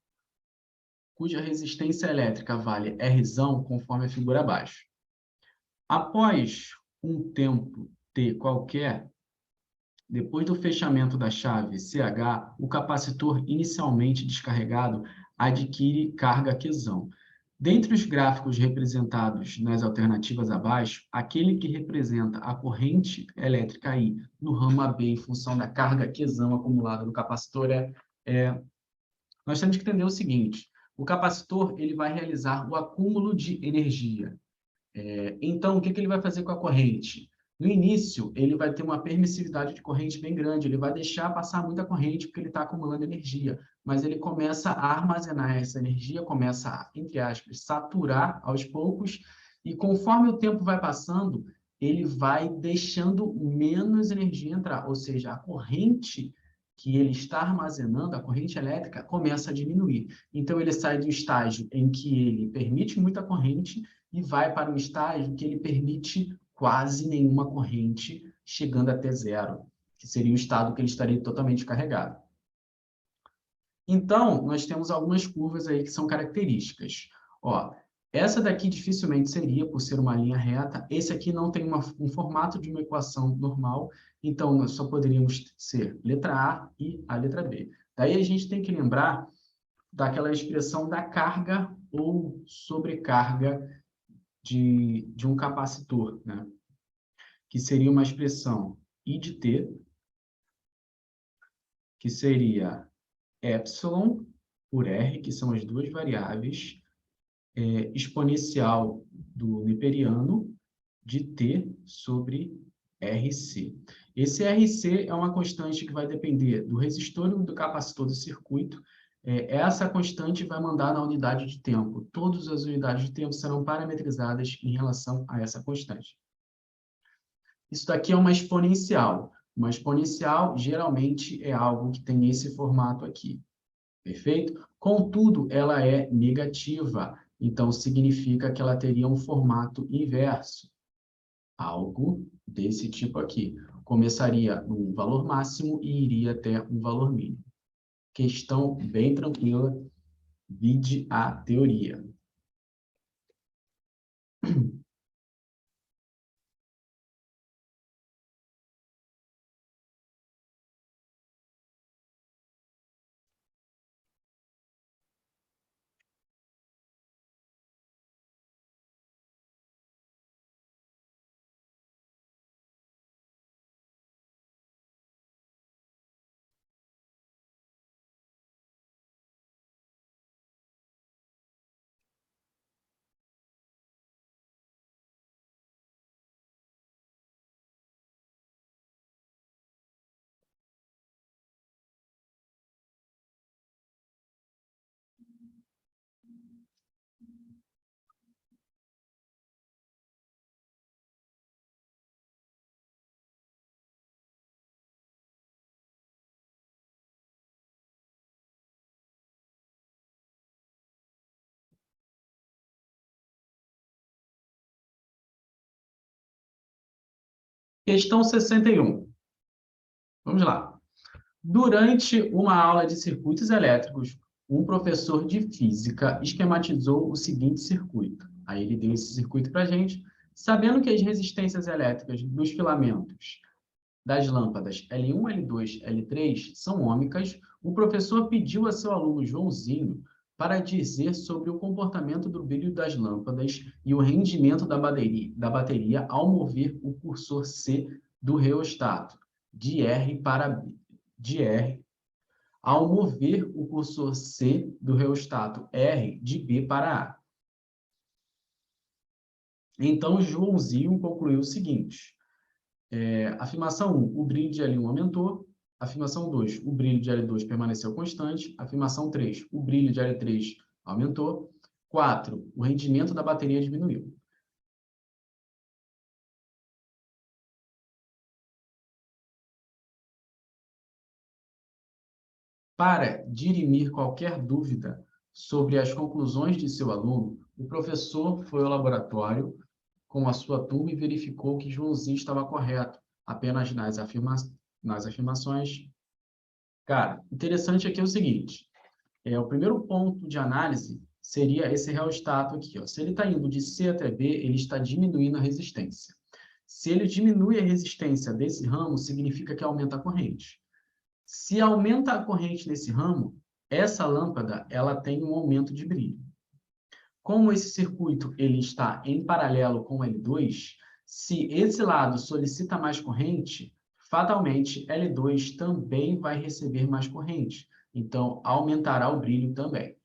cuja resistência elétrica vale Rzão, conforme a figura abaixo. Após um tempo t qualquer, depois do fechamento da chave CH, o capacitor inicialmente descarregado adquire carga Qzão. Dentre os gráficos representados nas alternativas abaixo, aquele que representa a corrente elétrica I no ramo AB em função da carga Qzão acumulada no capacitor nós temos que entender o seguinte: o capacitor ele vai realizar o acúmulo de energia. Então, o que ele vai fazer com a corrente? No início, ele vai ter uma permissividade de corrente bem grande, ele vai deixar passar muita corrente porque ele está acumulando energia, mas ele começa a armazenar essa energia, começa a, entre aspas, saturar aos poucos, e conforme o tempo vai passando, ele vai deixando menos energia entrar, ou seja, a corrente que ele está armazenando, a corrente elétrica, começa a diminuir. Então, ele sai do estágio em que ele permite muita corrente e vai para um estágio que ele permite quase nenhuma corrente, chegando até zero, que seria o estado que ele estaria totalmente carregado. Então, nós temos algumas curvas aí que são características. Ó, essa daqui dificilmente seria, por ser uma linha reta. Esse aqui não tem um formato de uma equação normal, então nós só poderíamos ser letra A e a letra B. Daí a gente tem que lembrar daquela expressão da carga ou sobrecarga de um capacitor, né? Que seria uma expressão I de T, que seria epsilon por R, que são as duas variáveis, exponencial do neperiano de T sobre RC. Esse RC é uma constante que vai depender do resistor e do capacitor do circuito. Essa constante vai mandar na unidade de tempo. Todas as unidades de tempo serão parametrizadas em relação a essa constante. Isso daqui é uma exponencial. Uma exponencial, geralmente, é algo que tem esse formato aqui. Perfeito? Contudo, ela é negativa. Então, significa que ela teria um formato inverso. Algo desse tipo aqui. Começaria no valor máximo e iria até um valor mínimo. Questão bem tranquila. Vide a teoria. Questão 61. Vamos lá. Durante uma aula de circuitos elétricos, um professor de física esquematizou o seguinte circuito. Aí ele deu esse circuito para a gente. Sabendo que as resistências elétricas dos filamentos das lâmpadas L1, L2, L3 são ômicas, o professor pediu a seu aluno Joãozinho para dizer sobre o comportamento do brilho das lâmpadas e o rendimento da bateria ao mover o cursor C do reostato, de R para B, de R, ao mover o cursor C do reostato R de B para A. Então, Joãozinho concluiu o seguinte: afirmação 1, o brilho de L1 aumentou. Afirmação 2, o brilho de L2 permaneceu constante. Afirmação 3, o brilho de L3 aumentou. 4, o rendimento da bateria diminuiu. Para dirimir qualquer dúvida sobre as conclusões de seu aluno, o professor foi ao laboratório com a sua turma e verificou que Joãozinho estava correto, apenas nas afirmações. Cara, interessante aqui é o seguinte, o primeiro ponto de análise seria esse reostato aqui. Ó. Se ele está indo de C até B, ele está diminuindo a resistência. Se ele diminui a resistência desse ramo, significa que aumenta a corrente. Se aumenta a corrente nesse ramo, essa lâmpada ela tem um aumento de brilho. Como esse circuito ele está em paralelo com o L2, se esse lado solicita mais corrente, fatalmente L2 também vai receber mais corrente. Então, aumentará o brilho também.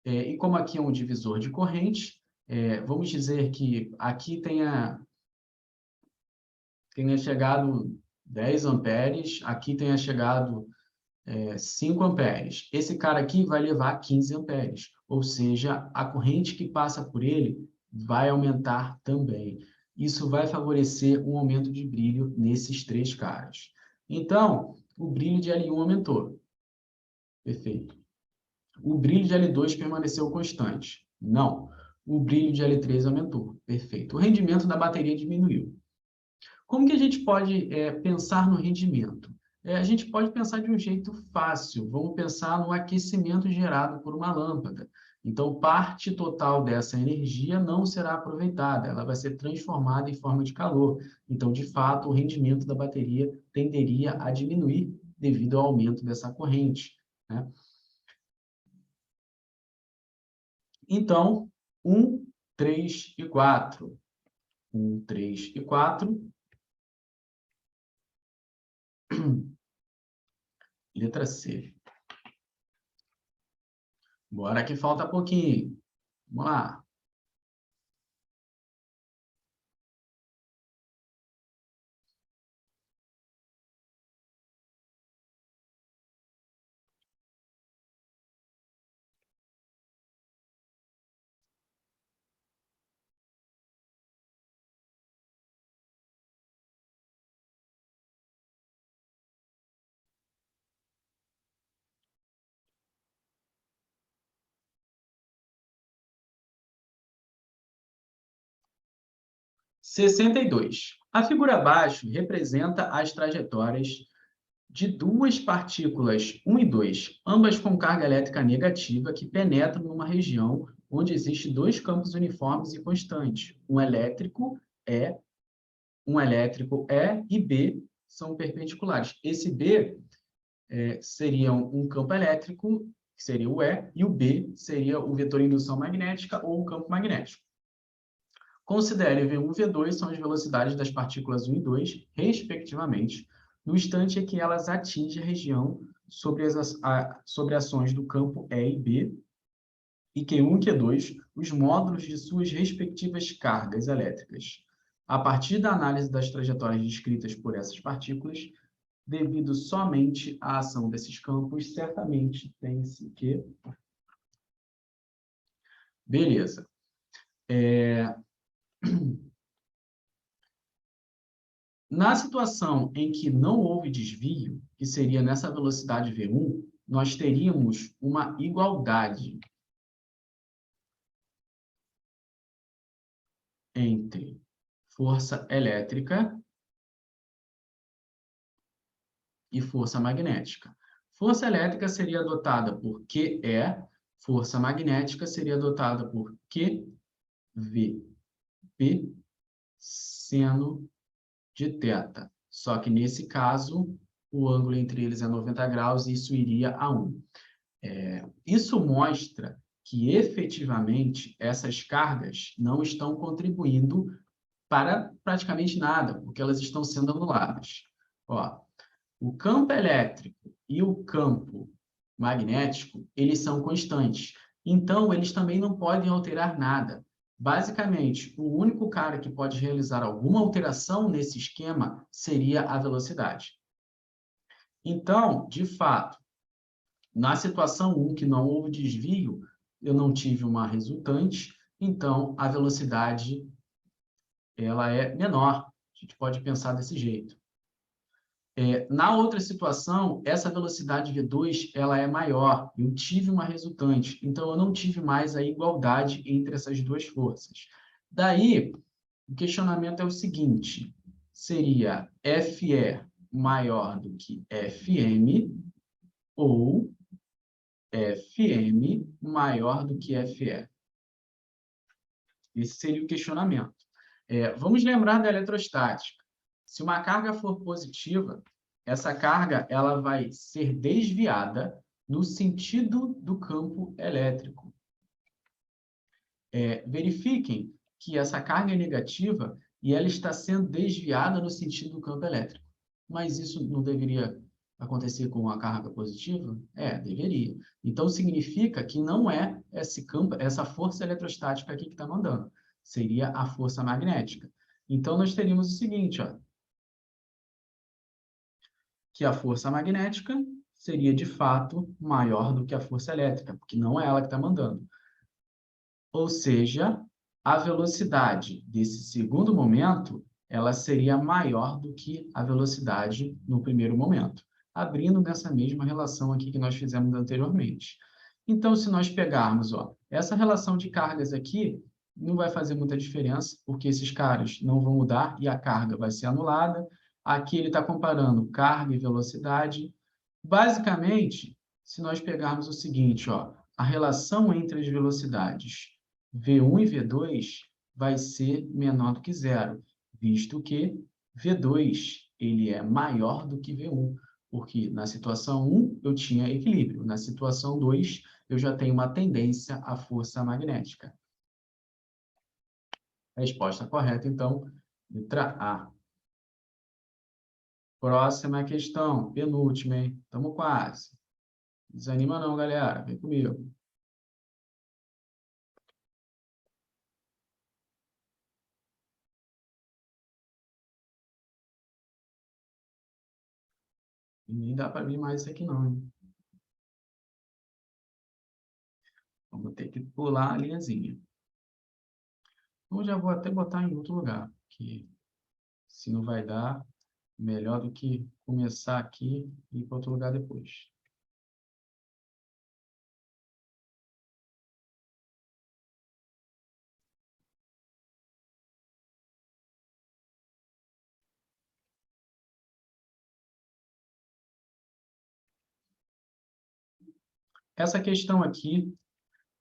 E como aqui é um divisor de corrente, vamos dizer que aqui tenha chegado 10 amperes, aqui tenha chegado 5 amperes. Esse cara aqui vai levar 15 amperes, ou seja, a corrente que passa por ele vai aumentar também. Isso vai favorecer um aumento de brilho nesses três caras. Então, o brilho de L1 aumentou. Perfeito. O brilho de L2 permaneceu constante. Não. O brilho de L3 aumentou. Perfeito. O rendimento da bateria diminuiu. Como que a gente pode pensar no rendimento? A gente pode pensar de um jeito fácil. Vamos pensar no aquecimento gerado por uma lâmpada. Então, parte total dessa energia não será aproveitada, ela vai ser transformada em forma de calor. Então, de fato, o rendimento da bateria tenderia a diminuir devido ao aumento dessa corrente, né? Então, 1, 3 e 4. 1, 3 e 4. Letra C. Bora que falta pouquinho. Vamos lá. Sessenta e dois. A figura abaixo representa as trajetórias de duas partículas 1 e 2, ambas com carga elétrica negativa, que penetram numa região onde existem dois campos uniformes e constantes. Um elétrico E e B são perpendiculares. Esse B seria um campo elétrico, que seria o E o B seria o vetor de indução magnética ou o campo magnético. Considere V1 e V2 são as velocidades das partículas 1 e 2, respectivamente, no instante em que elas atingem a região sobre ações do campo E e B, e Q1 e Q2, os módulos de suas respectivas cargas elétricas. A partir da análise das trajetórias descritas por essas partículas, devido somente à ação desses campos, certamente tem-se que... Beleza. Na situação em que não houve desvio, que seria nessa velocidade V1, nós teríamos uma igualdade entre força elétrica e força magnética. Força elétrica seria adotada por QE, força magnética seria adotada por QV, P seno de θ. Só que, nesse caso, o ângulo entre eles é 90 graus e isso iria a 1. Isso mostra que, efetivamente, essas cargas não estão contribuindo para praticamente nada, porque elas estão sendo anuladas. Ó, o campo elétrico e o campo magnético, eles são constantes. Então, eles também não podem alterar nada. Basicamente, o único cara que pode realizar alguma alteração nesse esquema seria a velocidade. Então, de fato, na situação 1, que não houve desvio, eu não tive uma resultante, então a velocidade ela é menor. A gente pode pensar desse jeito. Na outra situação, essa velocidade V2 ela é maior. Eu tive uma resultante, então eu não tive mais a igualdade entre essas duas forças. Daí, o questionamento é o seguinte, seria FE maior do que FM ou FM maior do que FE? Esse seria o questionamento. Vamos lembrar da eletrostática. Se uma carga for positiva, essa carga ela vai ser desviada no sentido do campo elétrico. Verifiquem que essa carga é negativa e ela está sendo desviada no sentido do campo elétrico. Mas isso não deveria acontecer com a carga positiva? Deveria. Então, significa que não é esse campo, essa força eletrostática aqui que está mandando. Seria a força magnética. Então, nós teríamos o seguinte, ó, que a força magnética seria, de fato, maior do que a força elétrica, porque não é ela que está mandando. Ou seja, a velocidade desse segundo momento ela seria maior do que a velocidade no primeiro momento, abrindo nessa mesma relação aqui que nós fizemos anteriormente. Então, se nós pegarmos, ó, essa relação de cargas aqui, não vai fazer muita diferença, porque esses caras não vão mudar e a carga vai ser anulada. Aqui ele está comparando carga e velocidade. Basicamente, se nós pegarmos o seguinte, ó, a relação entre as velocidades V1 e V2 vai ser menor do que zero, visto que V2 ele é maior do que V1, porque na situação 1 eu tinha equilíbrio, na situação 2 eu já tenho uma tendência à força magnética. Resposta correta, então, letra A. Próxima questão, penúltima, hein? Estamos quase. Desanima não, galera. Vem comigo. E nem dá para vir mais isso aqui não, hein? Vamos ter que pular a linhazinha. Então, já vou até botar em outro lugar, porque se não vai dar, melhor do que começar aqui e ir para outro lugar depois. Essa questão aqui,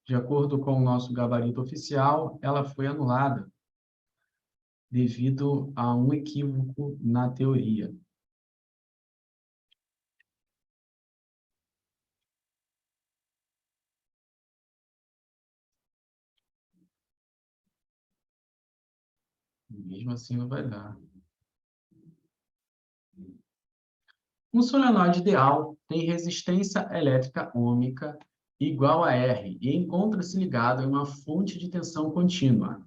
de acordo com o nosso gabarito oficial, ela foi anulada devido a um equívoco na teoria. Mesmo assim não vai dar. Um solenoide ideal tem resistência elétrica ômica igual a R e encontra-se ligado a uma fonte de tensão contínua.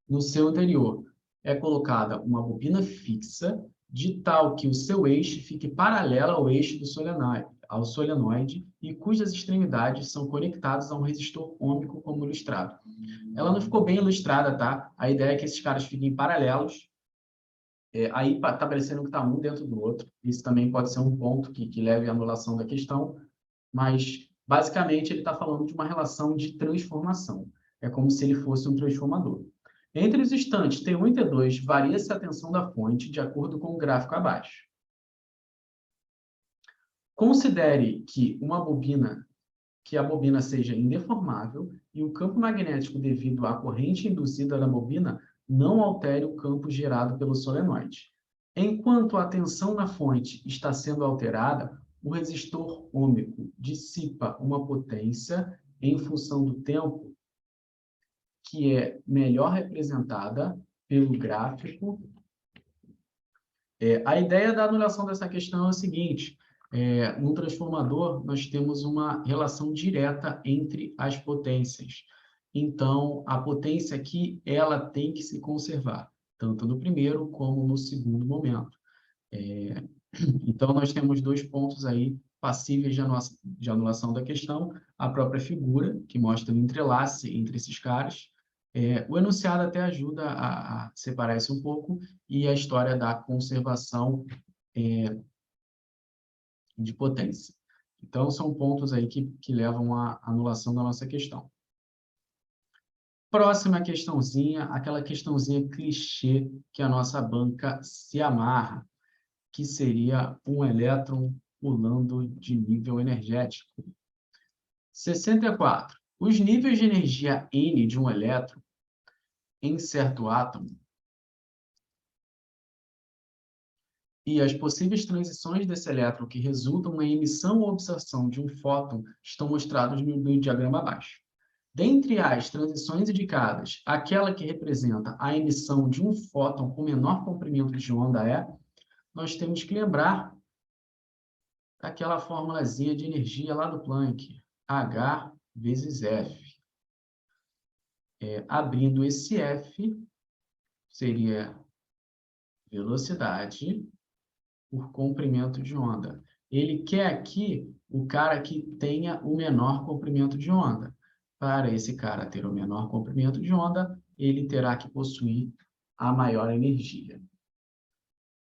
No seu interior é colocada uma bobina fixa de tal que o seu eixo fique paralelo ao eixo do solenoide e cujas extremidades são conectadas a um resistor ômico como ilustrado. Ela não ficou bem ilustrada, tá? A ideia é que esses caras fiquem paralelos. Aí está parecendo que está um dentro do outro. Isso também pode ser um ponto que leve à anulação da questão, mas, basicamente, ele está falando de uma relação de transformação. É como se ele fosse um transformador. Entre os instantes T1 e T2, varia-se a tensão da fonte de acordo com o gráfico abaixo. Considere que a bobina seja indeformável e o campo magnético devido à corrente induzida na bobina não altere o campo gerado pelo solenoide. Enquanto a tensão na fonte está sendo alterada, o resistor ôhmico dissipa uma potência em função do tempo que é melhor representada pelo gráfico. A ideia da anulação dessa questão é o seguinte: no transformador, nós temos uma relação direta entre as potências. Então, a potência aqui, ela tem que se conservar, tanto no primeiro como no segundo momento. Então, nós temos dois pontos aí passíveis de anulação da questão: a própria figura, que mostra o entrelace entre esses caras. O enunciado até ajuda a separar isso um pouco, e a história da conservação de potência. Então, são pontos aí que levam à anulação da nossa questão. Próxima questãozinha, aquela questãozinha clichê que a nossa banca se amarra, que seria um elétron pulando de nível energético. 64. Os níveis de energia N de um elétron em certo átomo e as possíveis transições desse elétron que resultam na emissão ou absorção de um fóton estão mostrados no diagrama abaixo. Dentre as transições indicadas, aquela que representa a emissão de um fóton com menor comprimento de onda nós temos que lembrar daquela formulazinha de energia lá do Planck, H vezes F. Abrindo esse F, seria velocidade por comprimento de onda. Ele quer aqui o cara que tenha o menor comprimento de onda. Para esse cara ter o menor comprimento de onda, ele terá que possuir a maior energia.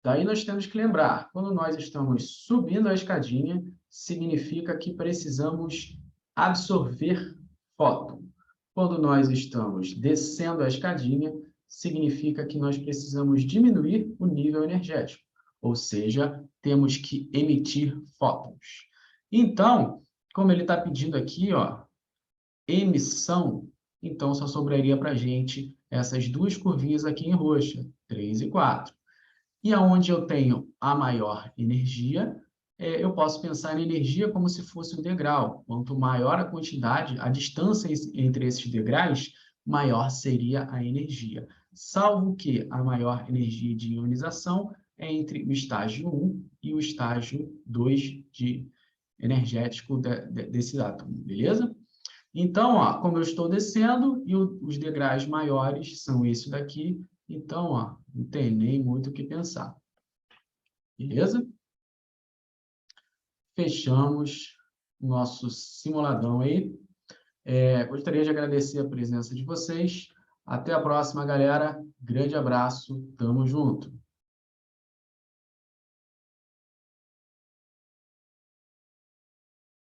Daí nós temos que lembrar, quando nós estamos subindo a escadinha, significa que precisamos absorver fóton. Quando nós estamos descendo a escadinha, significa que nós precisamos diminuir o nível energético, ou seja, temos que emitir fótons. Então, como ele está pedindo aqui, emissão, então só sobraria para a gente essas duas curvinhas aqui em roxa, 3 e 4. E aonde eu tenho a maior energia, eu posso pensar em energia como se fosse um degrau. Quanto maior a quantidade, a distância entre esses degraus, maior seria a energia. Salvo que a maior energia de ionização é entre o estágio 1 e o estágio 2 energético desse átomo, beleza? Então, como eu estou descendo e os degraus maiores são esse daqui, então, não tem nem muito o que pensar. Beleza? Fechamos o nosso simuladão aí. Gostaria de agradecer a presença de vocês. Até a próxima, galera. Grande abraço. Tamo junto.